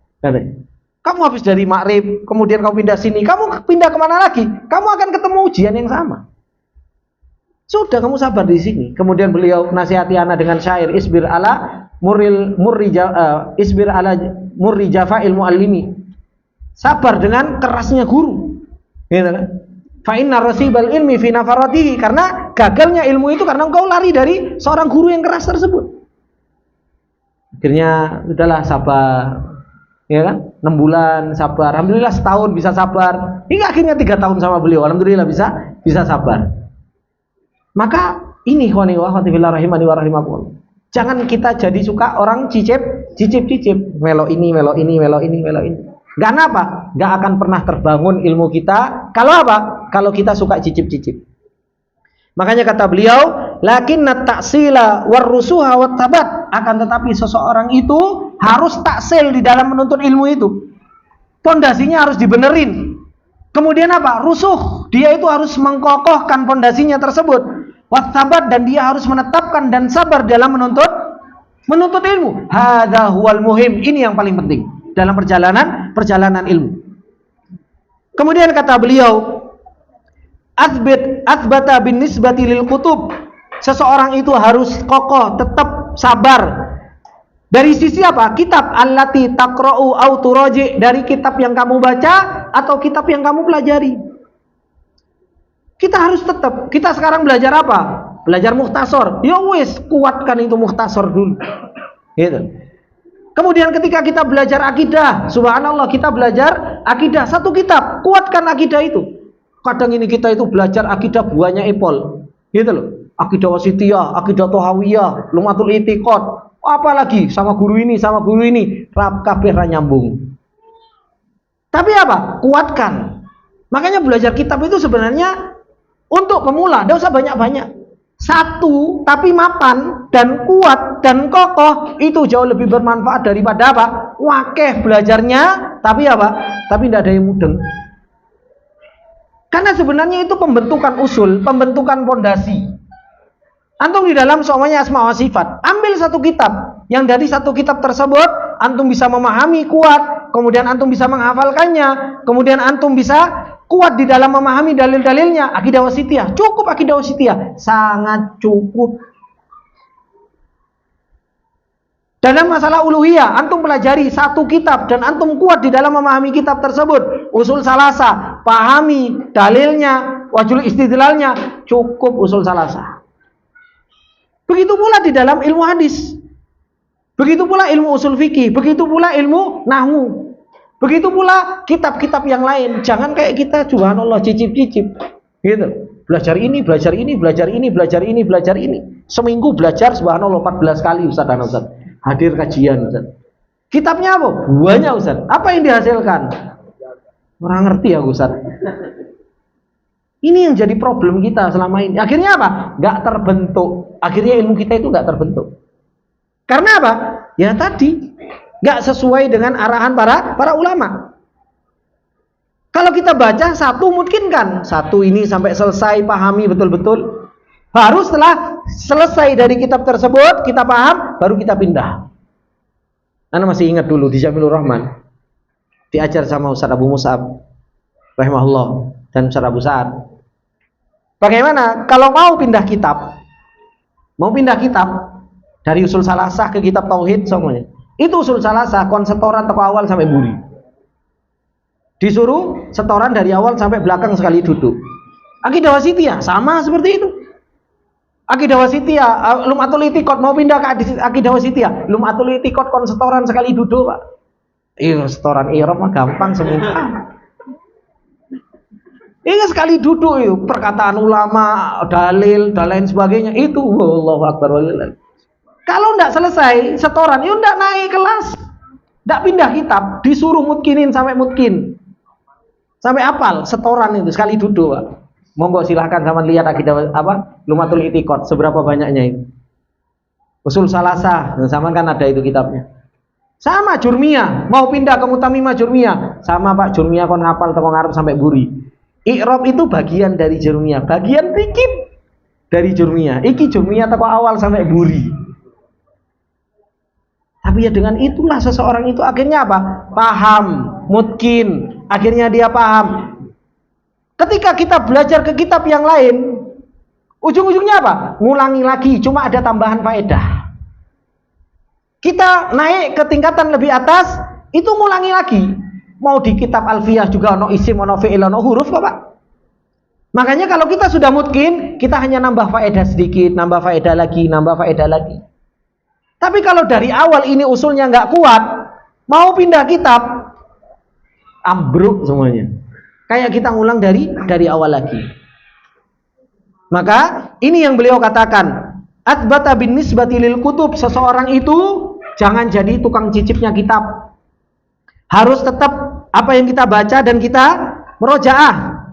Kamu habis dari Maghrib, kemudian kamu pindah sini, kamu pindah kemana lagi? Kamu akan ketemu ujian yang sama. Sudah kamu sabar di sini. Kemudian beliau nasihati anak dengan syair isbir ala murri jafa'il muallimi. Sabar dengan kerasnya guru. Gitu kan? Fa inna rasibal ilmi fi nafaratihi, karena gagalnya ilmu itu karena engkau lari dari seorang guru yang keras tersebut. Akhirnya udahlah sabar. Ya kan? 6 bulan sabar. Alhamdulillah setahun bisa sabar. Hingga akhirnya 3 tahun sama beliau. Alhamdulillah bisa sabar. Maka ini ikhwani wa akhwati fillah rahimani wa rahimakumullah. Jangan kita jadi suka orang cicip. Melo ini. Gak apa? Gak akan pernah terbangun ilmu kita. Kalau apa? Kalau kita suka cicip. Makanya kata beliau, lakinna ta'sila warrusuha wattabat. Akan tetapi seseorang itu harus taksil di dalam menuntut ilmu itu. Pondasinya harus dibenerin. Kemudian apa? Rusuh. Dia itu harus mengkokohkan pondasinya tersebut. Wattabat, dan dia harus menetapkan dan sabar dalam menuntut ilmu. Hadza huwal muhim. Ini yang paling penting dalam perjalanan ilmu. Kemudian kata beliau, asbata bin nisbati lil kutub. Seseorang itu harus kokoh, tetap sabar. Dari sisi apa? Kitab allati taqra'u au turaji, dari kitab yang kamu baca atau kitab yang kamu pelajari. Kita harus tetap. Kita sekarang belajar apa? Belajar mukhtasar. Ya wis, kuatkan itu mukhtasar dulu. Gitu. Kemudian ketika kita belajar akidah, subhanallah, kita belajar akidah satu kitab, kuatkan akidah itu. Kadang ini kita itu belajar akidah buahnya epol, gitu loh. Akidah wasitiyah, akidah tohawiyah, lumatul itiqad, apalagi sama guru ini, rap kabeh ra nyambung. Tapi apa? Kuatkan. Makanya belajar kitab itu sebenarnya untuk pemula, tidak usah banyak-banyak. Satu, tapi mapan dan kuat dan kokoh, itu jauh lebih bermanfaat daripada apa? Wakeh belajarnya, tapi apa? Tapi tidak ada yang mudeng. Karena sebenarnya itu pembentukan usul, pembentukan pondasi. Antum di dalam semuanya asma wa sifat, ambil satu kitab, yang dari satu kitab tersebut antum bisa memahami kuat, kemudian antum bisa menghafalkannya, kemudian antum bisa kuat di dalam memahami dalil-dalilnya. Akidah wasitiyah, cukup akidah wasitiyah, sangat cukup. Dalam masalah uluhiyah, antum pelajari satu kitab dan antum kuat di dalam memahami kitab tersebut. Usul salasa, pahami dalilnya, wajul istidlalnya, cukup usul salasa. Begitu pula di dalam ilmu hadis, begitu pula ilmu usul fikih, begitu pula ilmu nahwu, begitu pula kitab-kitab yang lain. Jangan kayak kita subhanallah cicip-cicip gitu. Belajar ini. Seminggu belajar subhanallah 14 kali Ustaz dan Ustaz. Hadir kajian Ustaz. Kitabnya apa? Buahnya Ustaz. Apa yang dihasilkan? Orang ngerti ya Ustaz. Ini yang jadi problem kita selama ini. Akhirnya apa? Gak terbentuk. Akhirnya ilmu kita itu gak terbentuk. Karena apa? Ya tadi, gak sesuai dengan arahan para ulama. Kalau kita baca satu, mungkin kan satu ini sampai selesai, pahami betul-betul. Baru setelah selesai dari kitab tersebut, kita paham, baru kita pindah. Anda masih ingat dulu di Jamilur Rahman, diajar sama Ustaz Abu Mus'ab rahimahullah dan Ustaz Abu Sa'ad. Bagaimana kalau mau pindah kitab dari usul salasah ke kitab tauhid semuanya. Itu usul salasah kon setoran teko awal sampai buri. Disuruh setoran dari awal sampai belakang sekali duduk. Akidah wasitiyah sama seperti itu. Akidah Wasitiyah, Lum'atul I'tiqad mau pindah ke Akidah Wasitiyah. Lum'atul I'tiqad kon setoran sekali duduk, Pak. Iya, setoran Irob mah gampang semua. Ini sekali duduk itu perkataan ulama, dalil dan lain sebagainya itu Allahu Akbar walillah. Kalau enggak selesai setoran, ya enggak naik kelas. Enggak pindah kitab, disuruh mutkinin sampai mutkin. Sampai hafal setoran itu sekali duduk, Pak. Monggo silahkan sama lihat akidah apa? Lum'atul I'tiqad seberapa banyaknya itu. Usul Salasah, sama kan ada itu kitabnya. Sama Jurmiyah, mau pindah ke Mutamimah Jurmiyah, sama Pak Jurmiyah kon hafal teko ngarep sampai buri. I'rab itu bagian dari Jurmiyah, bagian dikit dari Jurmiyah. Iki Jurmiyah teko awal sampai buri. Tapi ya dengan itulah seseorang itu akhirnya apa? Paham, mutkin. Akhirnya dia paham. Ketika kita belajar ke kitab yang lain, ujung-ujungnya apa? Ngulangi lagi, cuma ada tambahan faedah. Kita naik ke tingkatan lebih atas, itu ngulangi lagi. Mau di kitab Alfiyah juga ono isim, ono fi'il, ono huruf kok, Pak. Makanya kalau kita sudah mutkin, kita hanya nambah faedah sedikit, nambah faedah lagi, nambah faedah lagi. Tapi kalau dari awal ini usulnya nggak kuat, mau pindah kitab, ambruk semuanya. Kayak kita ngulang dari awal lagi. Maka ini yang beliau katakan, atbata bin nisbati lil kutub, seseorang itu jangan jadi tukang cicipnya kitab. Harus tetap apa yang kita baca dan kita merojaah.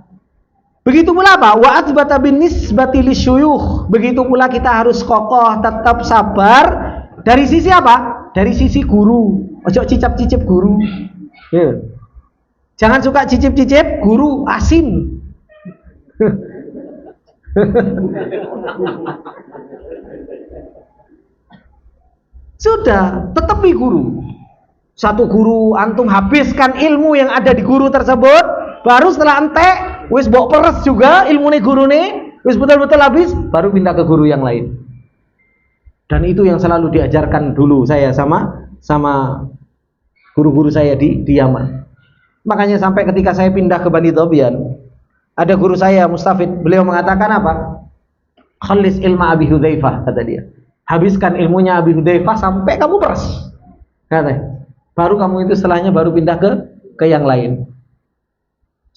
Begitu pula apa? Wa atbata bin nisbati lisyuyukh. Begitu pula kita harus kokoh, tetap sabar dari sisi apa? Dari sisi guru. Ojo cicip-cicip guru. Ya. Jangan suka cicip-cicip guru, asin. Sudah, tetapi guru. Satu guru antum habiskan ilmu yang ada di guru tersebut, baru setelah entek wis mbok peres juga ilmune gurune, wis betul-betul habis, baru pindah ke guru yang lain. Dan itu yang selalu diajarkan dulu saya sama guru-guru saya di Yaman. Makanya sampai ketika saya pindah ke Bani Dhobian, ada guru saya Mustafid, beliau mengatakan apa? Khalis ilma Abi Hudzaifah, kata dia. Habiskan ilmunya Abi Hudzaifah sampai kamu peres. Katanya. Baru kamu itu setelahnya baru pindah ke yang lain.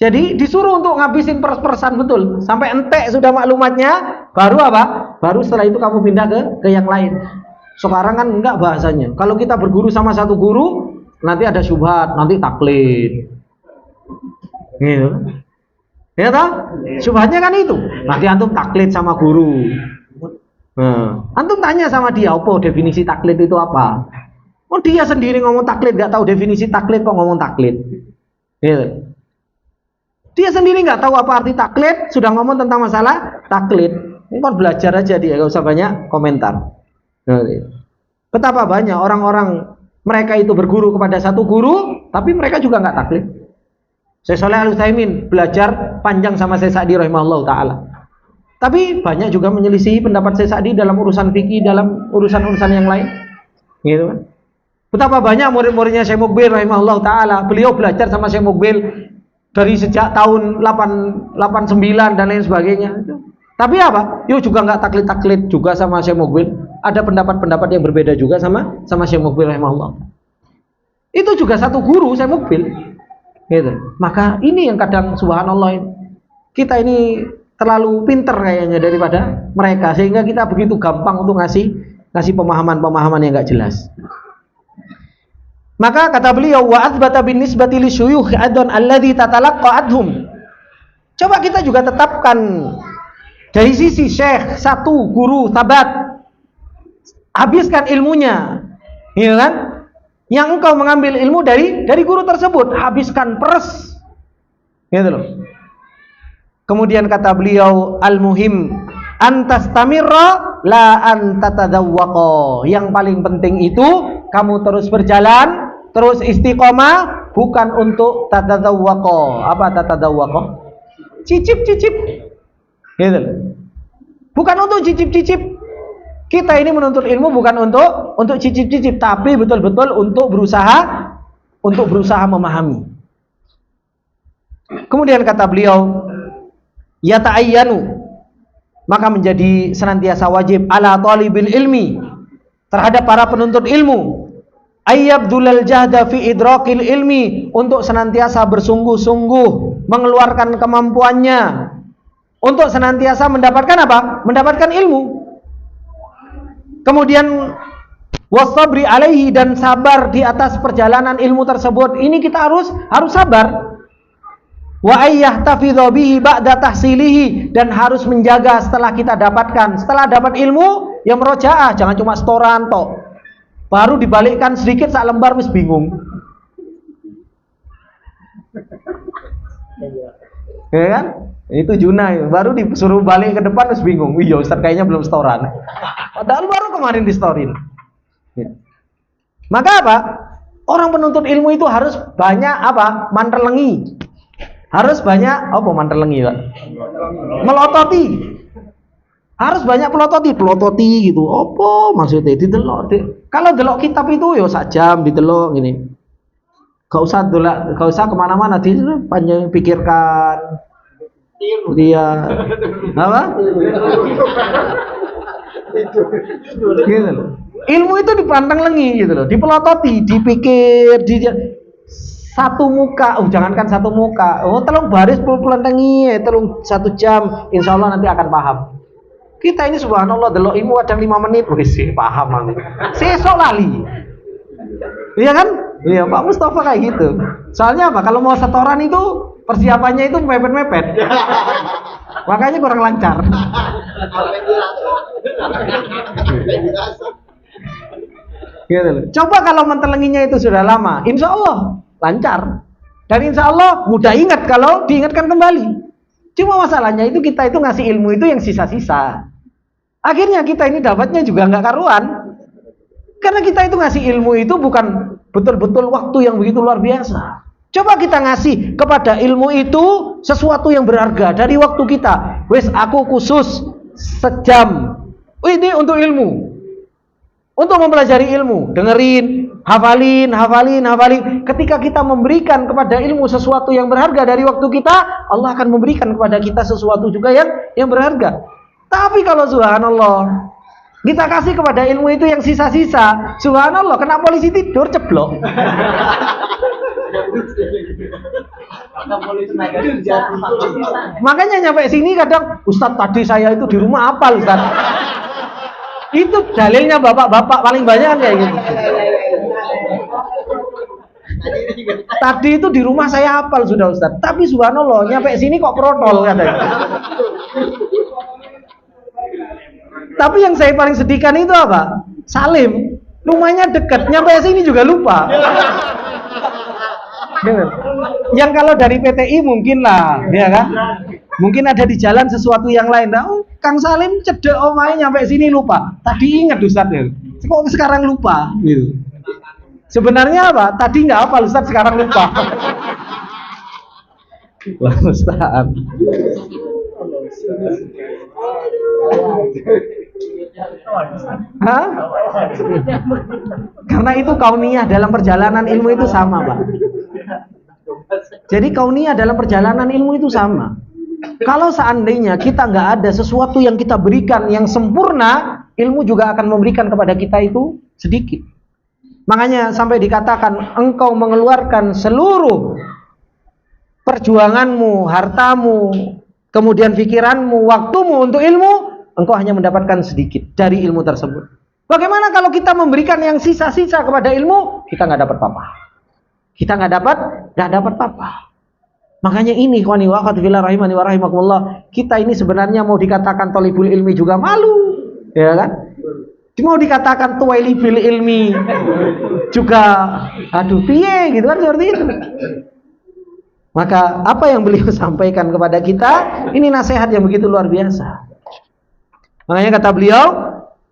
Jadi disuruh untuk ngabisin pers-persan betul sampai entek sudah maklumatnya, baru apa? Baru setelah itu kamu pindah ke yang lain. Sekarang kan enggak bahasanya. Kalau kita berguru sama satu guru, nanti ada syubhat, nanti taklid. Gitu. Ya toh? Syubhatnya kan itu. Nanti antum taklid sama guru. Antum tanya sama dia, apa definisi taklid itu apa? Oh dia sendiri ngomong taklid, nggak tahu definisi taklid kok ngomong taklid. Gitu. Dia sendiri nggak tahu apa arti taklid, sudah ngomong tentang masalah taklid. Ini kan belajar aja dia, nggak usah banyak komentar. Betapa banyak orang-orang mereka itu berguru kepada satu guru, tapi mereka juga nggak taklid. Syekh Shalih Al Utsaimin belajar panjang sama Syekh Sa'di rahimahullah taala. Tapi banyak juga menyelisihi pendapat Syekh Sa'di dalam urusan fikih, dalam urusan-urusan yang lain. Gitu kan? Betapa banyak murid-muridnya Syekh Mukbil rahimahullah taala, beliau belajar sama Syekh Mukbil dari sejak tahun 89 dan lain sebagainya. Tapi apa? Yo juga nggak taklid-taklid juga sama Syekh Mukbil. Ada pendapat-pendapat yang berbeda juga sama Syekh Mukbil rahimahullah. Itu juga satu guru Syekh Mukbil. Gitu. Maka ini yang kadang subhanallah kita ini terlalu pinter kayaknya daripada mereka, sehingga kita begitu gampang untuk ngasih pemahaman-pemahaman yang nggak jelas. Maka kata beliau, wa athbata bin nisbati li syuyukh adon alladhi tatalaqqa adhum. Coba kita juga tetapkan dari sisi syekh, satu guru tabat, habiskan ilmunya, ya kan? Yang engkau mengambil ilmu dari guru tersebut, habiskan peres, gitu loh. Kemudian kata beliau, al-muhim antastamirra la antatadawwaqa. Yang paling penting itu kamu terus berjalan, terus istiqomah, bukan untuk tatadawwaqa. Apa tatadawwaqa? Cicip-cicip. Gitu. Bukan untuk cicip-cicip. Kita ini menuntut ilmu bukan untuk cicip-cicip, tapi betul-betul untuk berusaha memahami. Kemudian kata beliau, yata'ayyanu maka menjadi senantiasa wajib ala talibil ilmi, terhadap para penuntut ilmu, ayyabdulal jahda fi idrakil ilmi, untuk senantiasa bersungguh-sungguh mengeluarkan kemampuannya untuk senantiasa mendapatkan apa? Mendapatkan ilmu. Kemudian wasabri alaihi, dan sabar di atas perjalanan ilmu tersebut. Ini kita harus sabar. Wa ayyahtafidhu bihi ba'da tahsilihi, dan harus menjaga setelah kita dapatkan. Setelah dapat ilmu, yang merojaah, jangan cuma setoran tok. Baru dibalikkan sedikit sak lembar wis bingung. Ya kan? Itu Junai, baru disuruh balik ke depan terus bingung. Iya, Ustaz kayaknya belum setoran. Padahal baru kemarin distorin. Ya. Maka apa? Orang penuntut ilmu itu harus banyak apa? Manterlengi. Harus banyak apa manterlengi, Pak? Melototi. Harus banyak pelototi gitu. Apa maksudnya? Didelok. Kalau delok kitab itu ya sak jam didelok gini. Gak usah kemana-mana, panjang pikirkan. Dia apa? Gitu loh. Ilmu itu dipandang lengi gitu loh, dipelototi, dipikir, satu muka, jangankan satu muka, telung baris pelentengi, telung 1 jam, insya Allah nanti akan paham. Kita ini subhanallah delok ilmu kadang 5 menit, wis paham aku. Sesok lali. Iya kan? Iya, Pak Mustafa kayak gitu. Soalnya apa? Kalau mau setoran itu persiapannya itu mepet-mepet. Makanya kurang lancar. Gitu loh. Coba kalau mentelenginya itu sudah lama, insya Allah lancar. Dan insya Allah mudah ingat kalau diingatkan kembali. Cuma masalahnya itu kita itu ngasih ilmu itu yang sisa-sisa. Akhirnya kita ini dapatnya juga nggak karuan. Karena kita itu ngasih ilmu itu bukan betul-betul waktu yang begitu luar biasa. Coba kita ngasih kepada ilmu itu sesuatu yang berharga dari waktu kita. Wes aku khusus sejam. Ini untuk ilmu. Untuk mempelajari ilmu, dengerin, hafalin. Ketika kita memberikan kepada ilmu sesuatu yang berharga dari waktu kita, Allah akan memberikan kepada kita sesuatu juga yang berharga. Tapi kalau subhanallah, kita kasih kepada ilmu itu yang sisa-sisa, subhanallah, kena polisi tidur ceblok. Makanya nyampe sini kadang, Ustadz tadi saya itu di rumah hafal, Ustadz. Itu dalilnya bapak-bapak paling banyak kan kayak gitu. Tadi itu di rumah saya hafal sudah Ustaz, tapi subhanallah nyampe sini kok protol katanya. Tapi yang saya paling sedihkan itu apa? Salim, rumahnya dekat, nyampe sini juga lupa. Yang kalau dari PTI mungkin lah, ya kan? Mungkin ada di jalan sesuatu yang lain. Nah, Kang Salim cedek omahe nyampe sini lupa. Tadi ingat Ustaz ya. Kok sekarang lupa gitu. Sebenarnya apa? Tadi nggak hafal Ustaz, sekarang lupa. Wah, Ustaz. Hah? Karena itu kauniyah dalam perjalanan ilmu itu sama, Pak. Jadi kauniyah dalam perjalanan ilmu itu sama. Kalau seandainya kita nggak ada sesuatu yang kita berikan yang sempurna, ilmu juga akan memberikan kepada kita itu sedikit. Makanya sampai dikatakan engkau mengeluarkan seluruh perjuanganmu, hartamu, kemudian pikiranmu, waktumu untuk ilmu, engkau hanya mendapatkan sedikit dari ilmu tersebut. Bagaimana kalau kita memberikan yang sisa-sisa kepada ilmu, kita nggak dapat apa-apa. Kita nggak dapat apa-apa. Makanya ini ikhwani wa akhwati fillah rahimani wa rahimakumullah, kita ini sebenarnya mau dikatakan thalibul ilmi juga malu, ya kan? Mau dikatakan tuwaili bil ilmi juga aduh piye gitu kan, seperti itu. Maka apa yang beliau sampaikan kepada kita ini nasihat yang begitu luar biasa. Makanya kata beliau,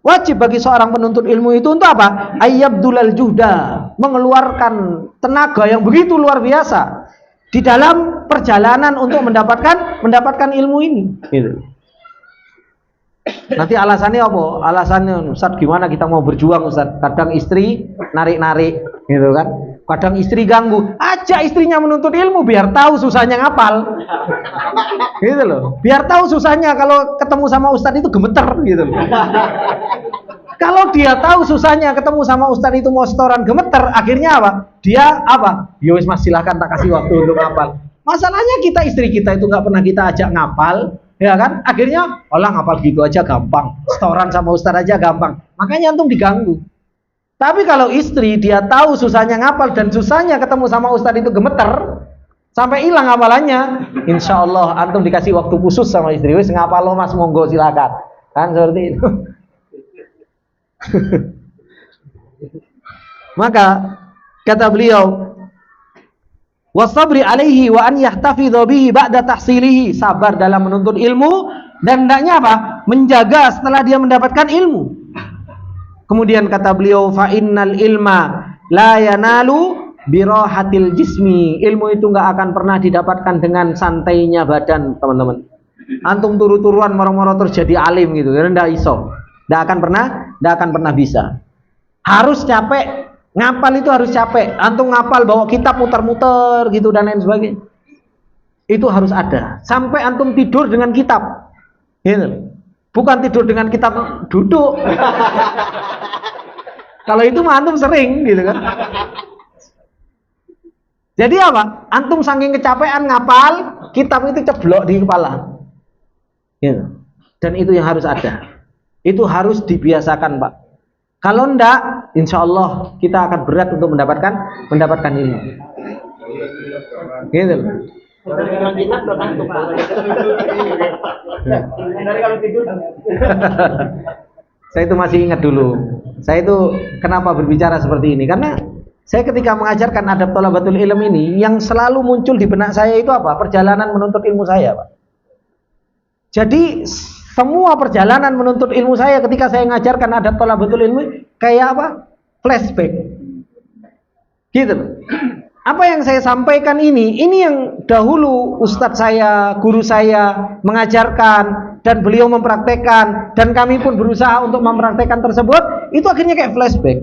wajib bagi seorang penuntut ilmu itu untuk apa? Ayyabdulal juhda, mengeluarkan tenaga yang begitu luar biasa di dalam perjalanan untuk mendapatkan ilmu ini. Gitu. Nanti alasannya apa? Alasannya Ustaz gimana kita mau berjuang Ustaz? Kadang istri narik-narik, gitu kan? Kadang istri ganggu, ajak istrinya menuntut ilmu biar tahu susahnya ngapal. Gitu loh. Biar tahu susahnya kalau ketemu sama ustadz itu gemeter gitu loh. Kalau dia tahu susahnya ketemu sama ustadz itu mau setoran gemeter, akhirnya apa? Dia apa? Ya wis Mas, silahkan tak kasih waktu untuk ngapal. Masalahnya kita istri kita itu nggak pernah kita ajak ngapal, ya kan? Akhirnya, olah ngapal gitu aja gampang, setoran sama ustadz aja gampang. Makanya antum diganggu. Tapi kalau istri dia tahu susahnya ngapal dan susahnya ketemu sama ustadz itu gemeter sampai hilang hafalannya, insya Allah antum dikasih waktu khusus sama istri. Wis ngapal lo Mas, monggo silakan. Kan seperti itu. Maka kata beliau, wasabri alaihi wa an yahtafidha bihi ba'da tahsilihi, sabar dalam menuntut ilmu dan hendaknya apa? Menjaga setelah dia mendapatkan ilmu. Kemudian kata beliau, fa innal ilma la yanalu birahatil jismi. Ilmu itu enggak akan pernah didapatkan dengan santainya badan, teman-teman. Antum turu-turuan moro-moro terus jadi alim gitu, enggak iso. Enggak akan pernah bisa. Harus capek. Ngapal itu harus capek. Antum ngapal bawa kitab muter-muter gitu dan lain sebagainya. Itu harus ada. Sampai antum tidur dengan kitab. Gitu. Bukan tidur dengan kitab duduk. Kalau itu mah antum sering gitu kan. Jadi apa? Antum saking kecapean ngapal, kitab itu ceblok di kepala. Gitu. Dan itu yang harus ada. Itu harus dibiasakan, Pak. Kalau enggak, insya Allah kita akan berat untuk mendapatkan ilmu. Gitu. Saya itu masih ingat dulu. Saya itu kenapa berbicara seperti ini? Karena saya ketika mengajarkan adab thalabatul ilm ini, yang selalu muncul di benak saya itu apa? Perjalanan menuntut ilmu saya, Pak. Jadi semua perjalanan menuntut ilmu saya ketika saya mengajarkan adab thalabatul ilmi kayak apa? Flashback. Gitu. Apa yang saya sampaikan ini yang dahulu ustadz saya, guru saya mengajarkan dan beliau mempraktekkan dan kami pun berusaha untuk mempraktekkan tersebut, itu akhirnya kayak flashback.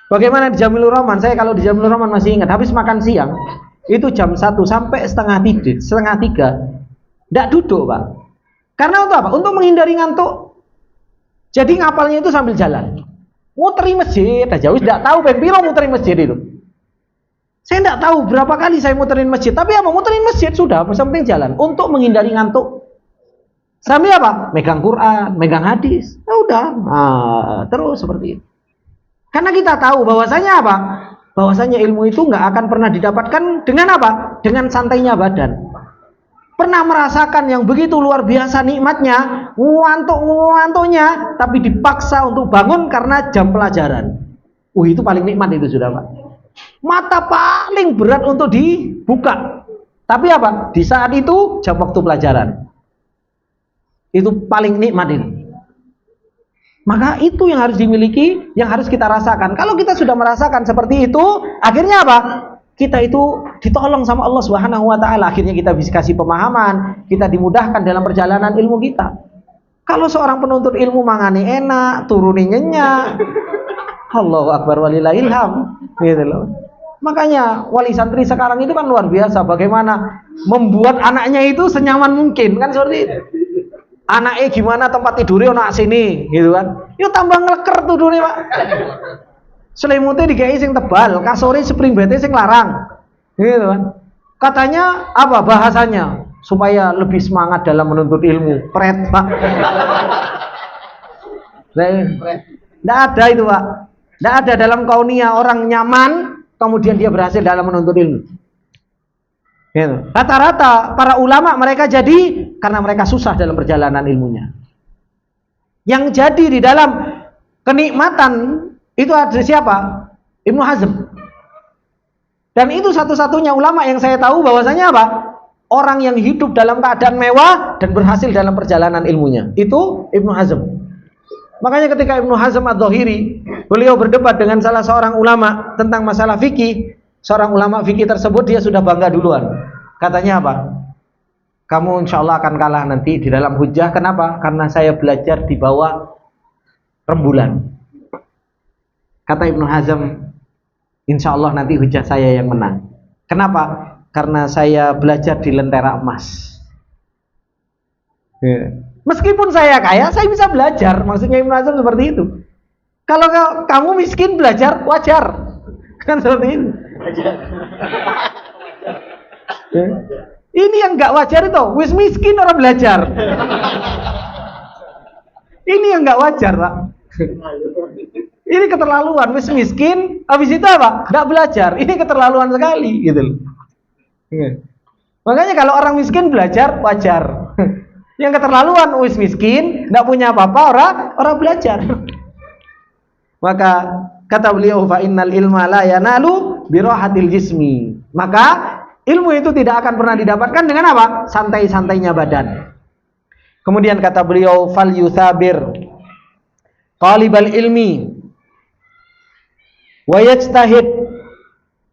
Bagaimana di Jamilur Rahman? Saya kalau di Jamilur Rahman masih ingat, habis makan siang itu jam 1 sampai setengah 3 enggak duduk, Pak. Karena untuk apa? Untuk menghindari ngantuk. Jadi ngapalnya itu sambil jalan. Muteri masjid aja, wis enggak tahu ben piro muteri masjid itu. Saya tidak tahu berapa kali saya muterin masjid, tapi apa? Muterin masjid sudah, sampai jalan untuk menghindari ngantuk. Sambil apa? Megang Quran, megang hadis. Ya udah, terus seperti itu. Karena kita tahu bahwasanya apa? Bahwasanya ilmu itu nggak akan pernah didapatkan dengan apa? Dengan santainya badan. Pernah merasakan yang begitu luar biasa nikmatnya, ngantuk-ngantuknya, tapi dipaksa untuk bangun karena jam pelajaran. Itu paling nikmat itu sudah, Pak. Mata paling berat untuk dibuka. Tapi apa? Di saat itu jam waktu pelajaran. Itu paling nikmat ini. Maka itu yang harus dimiliki, yang harus kita rasakan. Kalau kita sudah merasakan seperti itu, akhirnya apa? Kita itu ditolong sama Allah Subhanahu wa taala. Akhirnya kita bisa kasih pemahaman, kita dimudahkan dalam perjalanan ilmu kita. Kalau seorang penuntut ilmu mangani enak, turuni nyenyak. Allahu akbar walillahilham. Gitu loh. Makanya wali santri sekarang itu kan luar biasa, bagaimana membuat anaknya itu senyaman mungkin, kan seperti itu. Anaknya gimana tempat tidurnya nak sini, gitu kan. Yuk tambah ngeleker tidurnya, Pak. Selimutnya digawe sing tebal, kasore spring bed sing larang. Gitu kan. Katanya apa bahasanya? Supaya lebih semangat dalam menuntut ilmu. Pret, Pak. Nggak ada itu, Pak. Tidak ada dalam kaunia orang nyaman, kemudian dia berhasil dalam menuntut ilmu. Rata-rata para ulama mereka jadi karena mereka susah dalam perjalanan ilmunya. Yang jadi di dalam kenikmatan itu ada siapa? Ibnu Hazm. Dan itu satu-satunya ulama yang saya tahu bahwasanya apa? Orang yang hidup dalam keadaan mewah dan berhasil dalam perjalanan ilmunya. Itu Ibnu Hazm. Makanya ketika Ibnu Hazm Adz-Dzahiri beliau berdebat dengan salah seorang ulama tentang masalah fikih, seorang ulama fikih tersebut dia sudah bangga duluan. Katanya apa? Kamu insya Allah akan kalah nanti di dalam hujjah. Kenapa? Karena saya belajar di bawah rembulan. Kata Ibnu Hazm, insya Allah nanti hujah saya yang menang. Kenapa? Karena saya belajar di lentera emas. Meskipun saya kaya, saya bisa belajar. Maksudnya Ibnu Hazm seperti itu. Kalau kamu miskin belajar, wajar. Kan seperti itu. Ini yang nggak wajar itu. Wis miskin orang belajar. Ini yang nggak wajar, Pak. Ini keterlaluan. Wis miskin, habis itu apa? Nggak belajar. Ini keterlaluan sekali, gitu. Makanya kalau orang miskin belajar, wajar. Yang keterlaluan, wis miskin, nggak punya apa-apa, orang belajar. Maka kata beliau, fa innal ilma la yanalu bi rahatil jismi. Maka ilmu itu tidak akan pernah didapatkan dengan apa? Santai-santainya badan. Kemudian kata beliau, fal yuthabir talibal ilmi wa yajtahid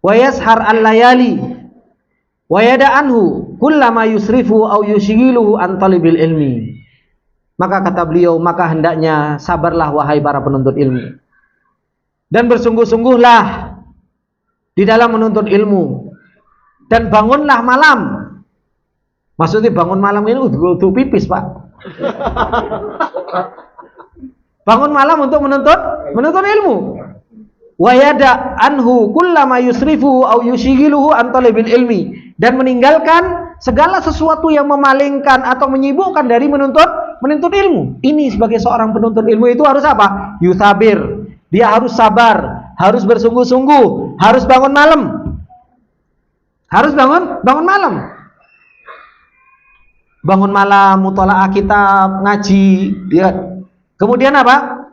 wa yashar al-layali wa yada'anhu kullama yusrifu aw yushghiluhu an talibil ilmi. Maka kata beliau, maka hendaknya sabarlah wahai para penuntut ilmu, dan bersungguh-sungguhlah di dalam menuntut ilmu, dan bangunlah malam. Maksudnya bangun malam ini untuk pipis, Pak. Bangun malam untuk menuntut ilmu. Wa yada anhu kullama yusrifu aw yushghiluhu an talibil ilmi, dan meninggalkan segala sesuatu yang memalingkan atau menyibukkan dari menuntut ilmu. Ini sebagai seorang penuntut ilmu itu harus apa? Yusabir. Dia harus sabar, harus bersungguh-sungguh, harus bangun malam. Harus bangun malam. Bangun malam, mutalaah kitab, ngaji, ya. Kemudian apa?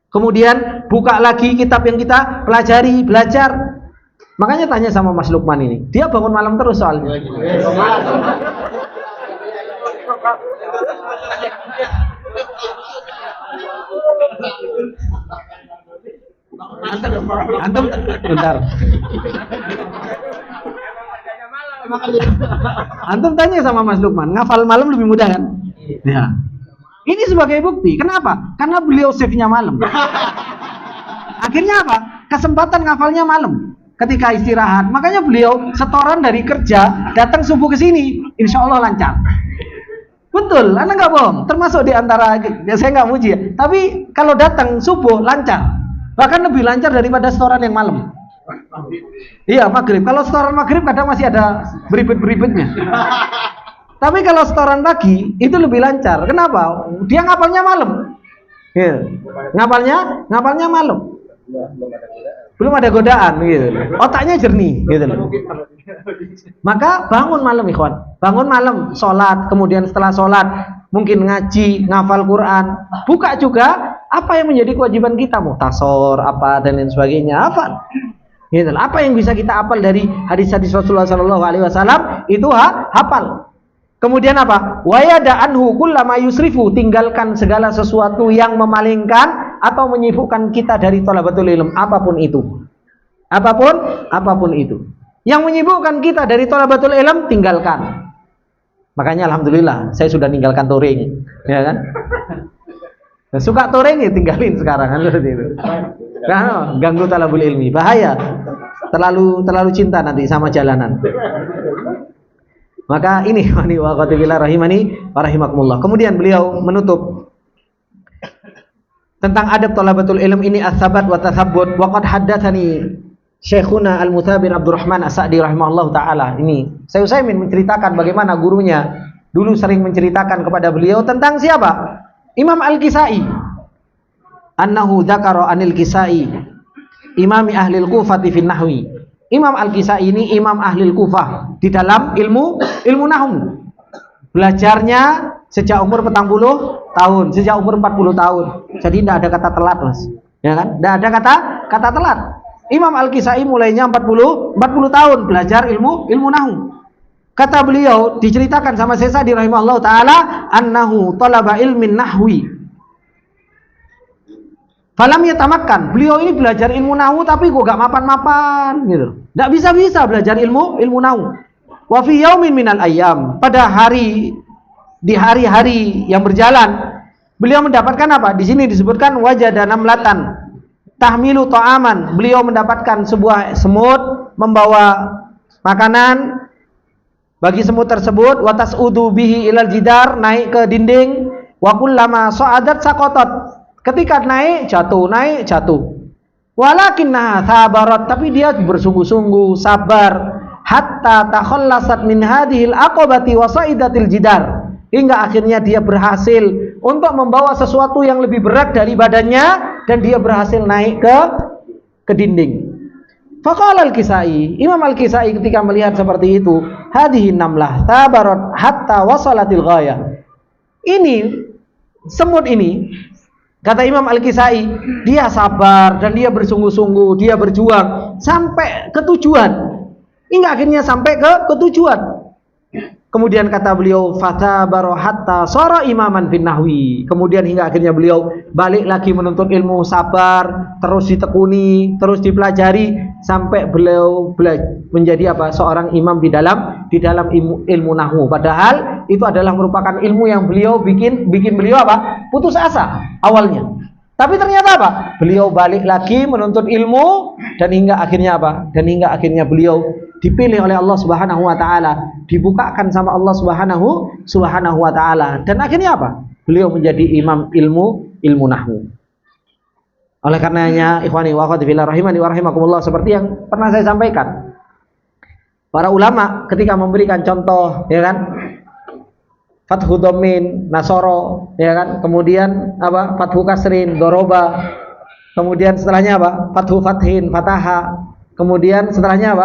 Kemudian buka lagi kitab yang kita pelajari, belajar. Makanya tanya sama Mas Lukman ini, dia bangun malam terus soalnya. Antum bentar. Antum tanya sama Mas Lukman, ngafal malam lebih mudah kan? Ya. Ini sebagai bukti. Kenapa? Karena beliau shift-nya malam. Akhirnya apa? Kesempatan ngafalnya malam. Ketika istirahat. Makanya beliau setoran dari kerja, datang subuh ke sini. Insya Allah lancar. Betul, Anda nggak bohong. Termasuk di antara, ya saya nggak muji ya. Tapi kalau datang subuh lancar. Bahkan lebih lancar daripada setoran yang malam. Iya, maghrib. Kalau setoran maghrib kadang masih ada beribet-beribetnya. Tapi kalau setoran pagi itu lebih lancar. Kenapa? Dia ngapalnya malam. Ya. Ngapalnya malam. Belum ada godaan gitu. Otaknya jernih gitu loh. Maka bangun malam, ikhwan. Bangun malam, sholat, kemudian setelah sholat mungkin ngaji, ngafal Quran. Buka juga apa yang menjadi kewajiban kita, muhtasor, apa dan lain sebagainya. Hafal. Gitu. Apa yang bisa kita hafal dari hadis-hadis Rasulullah SAW itu hafal. Kemudian apa? Wa yada anhu kullama yusrifu, tinggalkan segala sesuatu yang memalingkan atau menyibukkan kita dari thalabatul ilm, apapun itu. Apapun itu. Yang menyibukkan kita dari thalabatul ilm, tinggalkan. Makanya alhamdulillah saya sudah meninggalkan touring, ya kan? Nah, suka touring ya tinggalin sekarang kan seperti itu. Nah, ganggu thalabul ilmi, bahaya. Terlalu cinta nanti sama jalanan. Maka ini wa qatibillah rahimani wa rahimakumullah. Kemudian beliau menutup tentang adab thalabatul ilm ini, as-sabat wa tathabbut. Wa qad haddatsani Syekhuna Al-Muthabir Abdurrahman As-Sa'di rahimahullahu taala. Ini Syekh Utsaimin menceritakan bagaimana gurunya dulu sering menceritakan kepada beliau tentang siapa? Imam Al-Kisai. Annahu dzakara anil Kisai, imami ahli Kufah fi nahwi. Imam Al-Kisai ini imam ahli Kufah di dalam ilmu nahwu. Belajarnya sejak umur 40 tahun, sejak umur 40 tahun. Jadi tidak ada kata telat, Mas. Ya kan? Tidak ada kata telat. Imam Al-Kisai mulainya 40 tahun belajar ilmu nahwu. Kata beliau, diceritakan sama Syekh Sa'di rahimahullah taala, annahu talaba ilmin nahwi. Falam yatamakkan. Beliau ini belajar ilmu nahwu tapi kok gak mapan-mapan gitu. Enggak bisa belajar ilmu nahwu. Wa fi yaumin minal ayyam, pada di hari-hari yang berjalan, beliau mendapatkan apa? Di sini disebutkan wajada namlatan. tahmilu ta'aman, beliau mendapatkan sebuah semut membawa makanan bagi semut tersebut, wa tas'udu bihi ilal jidar, naik ke dinding, wa kullama sa'adat saqatat, ketika naik jatuh. Walakinna sabarat, tapi dia bersungguh-sungguh sabar, hatta takhallasat min hadhil aqabati wa sa'idatil jidar, hingga akhirnya dia berhasil untuk membawa sesuatu yang lebih berat dari badannya dan dia berhasil naik ke dinding. Faqala al-Kisai, Imam al-Kisai ketika melihat seperti itu, hadhihi namlah sabarat hatta wasalatil ghayah. Ini semut ini, kata Imam Al-Kisai, dia sabar dan dia bersungguh-sungguh, dia berjuang sampai ke tujuan, hingga akhirnya sampai ke tujuan. Kemudian kata beliau, fatabaro hatta sara imaman fin nahwi. Kemudian hingga akhirnya beliau balik lagi menuntut ilmu, sabar, terus ditekuni, terus dipelajari sampai beliau menjadi seorang imam di dalam ilmu nahwu. Padahal itu adalah merupakan ilmu yang beliau bikin beliau putus asa awalnya. Tapi ternyata beliau balik lagi menuntut ilmu dan hingga akhirnya Dan hingga akhirnya beliau dipilih oleh Allah Subhanahu wa taala, dibukakan sama Allah Subhanahu wa taala, dan akhirnya beliau menjadi imam ilmu nahwu. Oleh karenanya, ikhwani wa akhwati fillah rahimani wa rahimakumullah, seperti yang pernah saya sampaikan, para ulama ketika memberikan contoh, ya kan, Fathu Dhammin, Nasoro, ya kan, kemudian Fathu Kasrin, Doroba, kemudian setelahnya Fathu Fathin, Fataha, kemudian setelahnya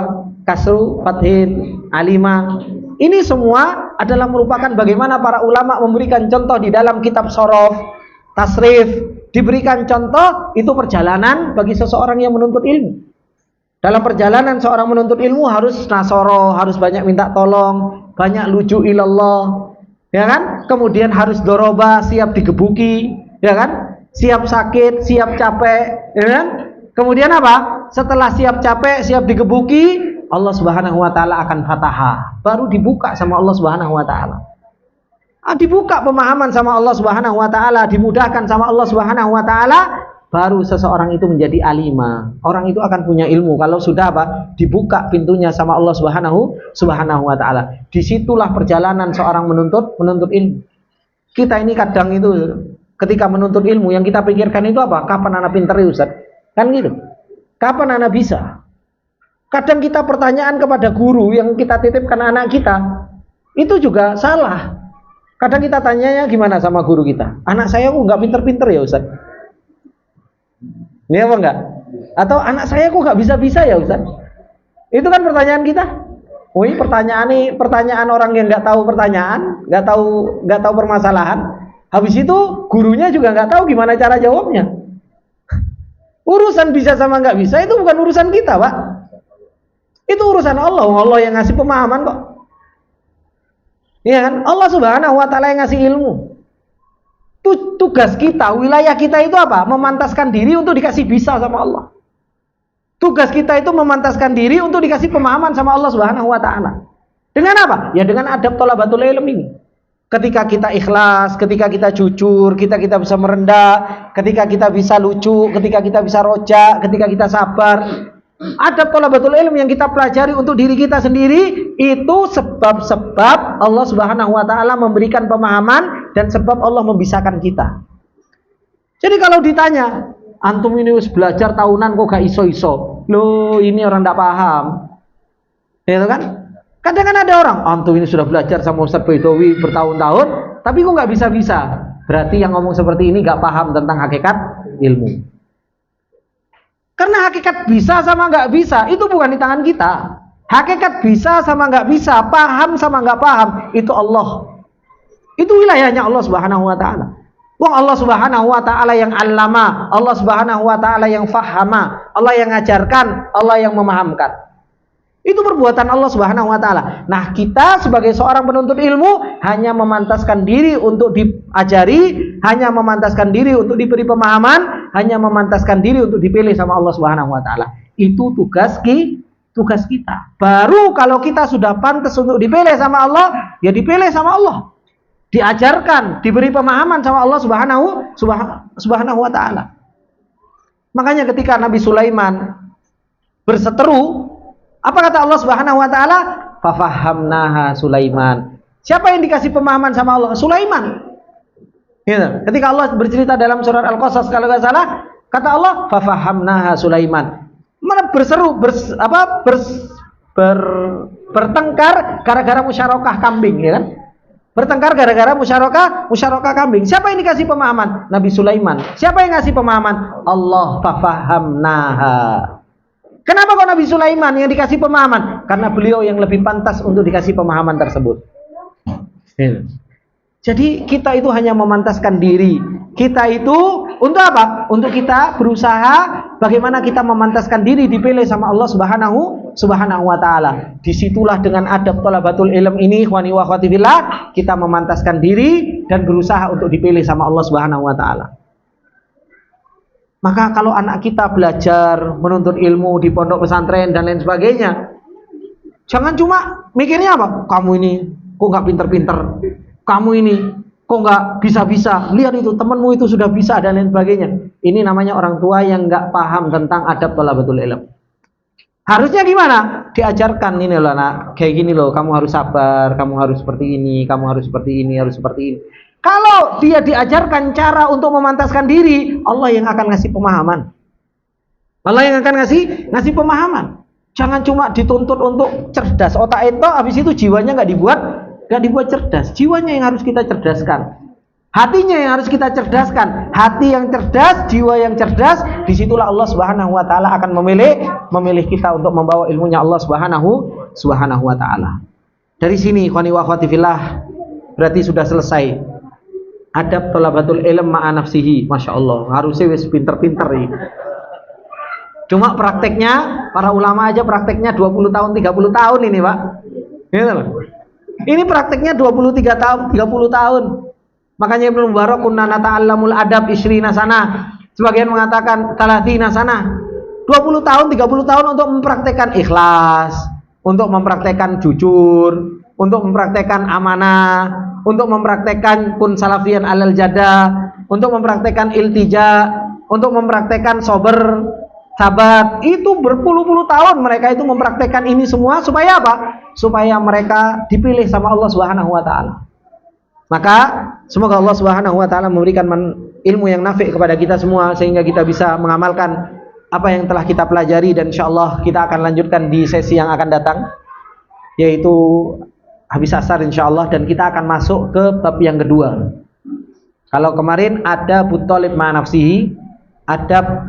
Kasru, Fathin, Alima. Ini semua adalah merupakan bagaimana para ulama memberikan contoh di dalam kitab sorof, tasrif, diberikan contoh. Itu perjalanan bagi seseorang yang menuntut ilmu. Dalam perjalanan seorang menuntut ilmu harus nasoro, harus banyak minta tolong, banyak luju ilallah, ya kan? Kemudian harus doroba, siap digebuki, ya kan? Siap sakit, siap capek, ya kan? Kemudian setelah siap capek, siap digebuki, Allah Subhanahu wa taala akan fatahah, baru dibuka sama Allah Subhanahu wa taala. Dibuka pemahaman sama Allah Subhanahu wa taala, dimudahkan sama Allah Subhanahu wa taala, baru seseorang itu menjadi alimah. Orang itu akan punya ilmu kalau sudah dibuka pintunya sama Allah Subhanahu wa taala. Disitulah perjalanan seorang menuntut ilmu. Kita ini kadang itu ketika menuntut ilmu yang kita pikirkan itu kapan anak pinter ya Ustaz? Kan gitu. Kapan anak bisa? Kadang kita pertanyaan kepada guru yang kita titipkan anak kita, itu juga salah. Kadang kita tanyanya gimana sama guru kita? Anak saya kok nggak pinter-pinter ya Ustaz? Ini apa enggak? Atau anak saya kok nggak bisa-bisa ya Ustaz? Itu kan pertanyaan kita. Oh, ini pertanyaan orang yang nggak tahu pertanyaan, nggak tahu permasalahan. Habis itu gurunya juga nggak tahu gimana cara jawabnya. Urusan bisa sama nggak bisa itu bukan urusan kita, Pak. Itu urusan Allah. Allah yang ngasih pemahaman kok. Iya kan? Allah Subhanahu wa taala yang ngasih ilmu. Tugas kita, wilayah kita itu memantaskan diri untuk dikasih bisa sama Allah. Tugas kita itu memantaskan diri untuk dikasih pemahaman sama Allah Subhanahu wa taala. Dengan apa? Ya dengan adab thalabatul ilm ini. Ketika kita ikhlas, ketika kita jujur, kita bisa merendah, ketika kita bisa lucu, ketika kita bisa roja, ketika kita sabar. Adab thalabatul ilm yang kita pelajari untuk diri kita sendiri, itu sebab-sebab Allah Subhanahu wa taala memberikan pemahaman dan sebab Allah membisahkan kita. Jadi kalau ditanya, antum ini harus belajar tahunan kok gak iso-iso. Loh, ini orang tidak paham. Itu kan? Kadang kan ada orang, antum ini sudah belajar sama Ustaz Baidowi bertahun-tahun, tapi kok nggak bisa-bisa. Berarti yang ngomong seperti ini nggak paham tentang hakikat ilmu. Karena hakikat bisa sama nggak bisa itu bukan di tangan kita. Hakikat bisa sama nggak bisa, paham sama nggak paham, itu Allah. Itu wilayahnya Allah Subhanahu wa taala. Wong Allah Subhanahu wa taala yang allama, Allah Subhanahu wa taala yang fahama, Allah yang ngajarkan, Allah yang memahamkan. Itu perbuatan Allah Subhanahu wa taala. Nah, kita sebagai seorang penuntut ilmu hanya memantaskan diri untuk diajari, hanya memantaskan diri untuk diberi pemahaman, hanya memantaskan diri untuk dipilih sama Allah Subhanahu wa taala. Itu tugas kita. Baru kalau kita sudah pantas untuk dipilih sama Allah, ya dipilih sama Allah. Diajarkan, diberi pemahaman sama Allah Subhanahu wa taala. Makanya ketika Nabi Sulaiman berseteru, apa kata Allah Subhanahu wa taala? Fafahamnaha Sulaiman. Siapa yang dikasih pemahaman sama Allah? Sulaiman. Gitu. Ketika Allah bercerita dalam surat Al-Qasas kalau nggak salah, kata Allah fafahamnaha Sulaiman. Mana berseru bertengkar gara-gara musyarakah kambing, ya kan? Bertengkar gara-gara musyarakah kambing. Siapa yang dikasih pemahaman? Nabi Sulaiman. Siapa yang ngasih pemahaman? Allah. Fafahamnaha. Kenapa kok Nabi Sulaiman yang dikasih pemahaman? Karena beliau yang lebih pantas untuk dikasih pemahaman tersebut. Jadi kita itu hanya memantaskan diri. Kita itu untuk apa? Untuk kita berusaha bagaimana kita memantaskan diri dipilih sama Allah Subhanahu wa taala. Disitulah dengan adab thalabatul ilm ini, ikhwani wa akhwati fillah, kita memantaskan diri dan berusaha untuk dipilih sama Allah Subhanahu wa taala. Maka kalau anak kita belajar menuntut ilmu di pondok pesantren dan lain sebagainya, jangan cuma mikirnya apa? Kamu ini kok nggak pinter-pinter, kamu ini kok nggak bisa-bisa, lihat itu temanmu itu sudah bisa dan lain sebagainya. Ini namanya orang tua yang nggak paham tentang adab thalabatul ilm. Harusnya gimana? Diajarkan, ini loh anak, kayak gini loh, kamu harus sabar, kamu harus seperti ini, kamu harus seperti ini, harus seperti ini. Kalau dia diajarkan cara untuk memantaskan diri, Allah yang akan ngasih pemahaman. Allah yang akan ngasih pemahaman. Jangan cuma dituntut untuk cerdas. Otak itu habis itu jiwanya nggak dibuat cerdas. Jiwanya yang harus kita cerdaskan. Hatinya yang harus kita cerdaskan. Hati yang cerdas, jiwa yang cerdas, disitulah Allah Subhanahu wa taala akan memilih kita untuk membawa ilmunya Allah Subhanahu wa taala. Dari sini ikhwani wa akhwati fillah, berarti sudah selesai adab thalabatul ilm ma'a nafsihi. Masya Allah, harusnya wis pinter-pinter ini. Cuma prakteknya, para ulama aja prakteknya 20 tahun, 30 tahun ini Pak. Gitu loh. Ini prakteknya 23 tahun, 30 tahun. Makanya Ibnu Mubarak kunna nata'allamul adab 20 sana. Sebagian mengatakan 30 sana. 20 tahun, 30 tahun untuk mempraktekkan ikhlas, untuk mempraktekkan jujur, untuk mempraktekkan amanah, untuk mempraktekkan kun salafian alal jada, untuk mempraktekkan iltija, untuk mempraktekkan sabat. Itu berpuluh-puluh tahun mereka itu mempraktekkan ini semua supaya apa? Supaya mereka dipilih sama Allah Subhanahu wa taala. Maka semoga Allah Subhanahu wa taala memberikan ilmu yang nafi' kepada kita semua sehingga kita bisa mengamalkan apa yang telah kita pelajari, dan insyaallah kita akan lanjutkan di sesi yang akan datang, yaitu habis asar insyaallah, dan kita akan masuk ke bab yang kedua. Kalau kemarin ada talib ma nafsihi, adab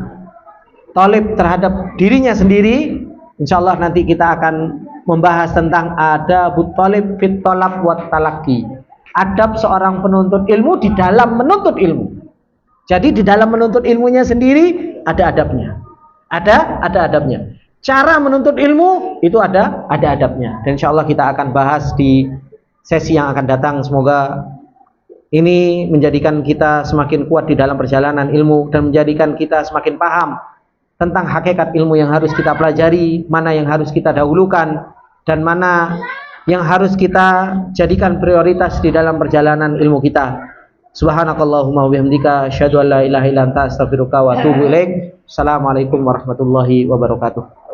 talib terhadap dirinya sendiri, insyaallah nanti kita akan membahas tentang adab talib fit talab wat talaqi. Adab seorang penuntut ilmu di dalam menuntut ilmu. Jadi di dalam menuntut ilmunya sendiri ada adabnya. Ada adabnya. Cara menuntut ilmu itu ada adabnya. Dan insyaallah kita akan bahas di sesi yang akan datang. Semoga ini menjadikan kita semakin kuat di dalam perjalanan ilmu dan menjadikan kita semakin paham tentang hakikat ilmu yang harus kita pelajari, mana yang harus kita dahulukan dan mana yang harus kita jadikan prioritas di dalam perjalanan ilmu kita. Subhanakallahumma wa bihamdika asyhadu an la ilaha illa anta astaghfiruka wa atubu ilaik. Assalamualaikum warahmatullahi wabarakatuh.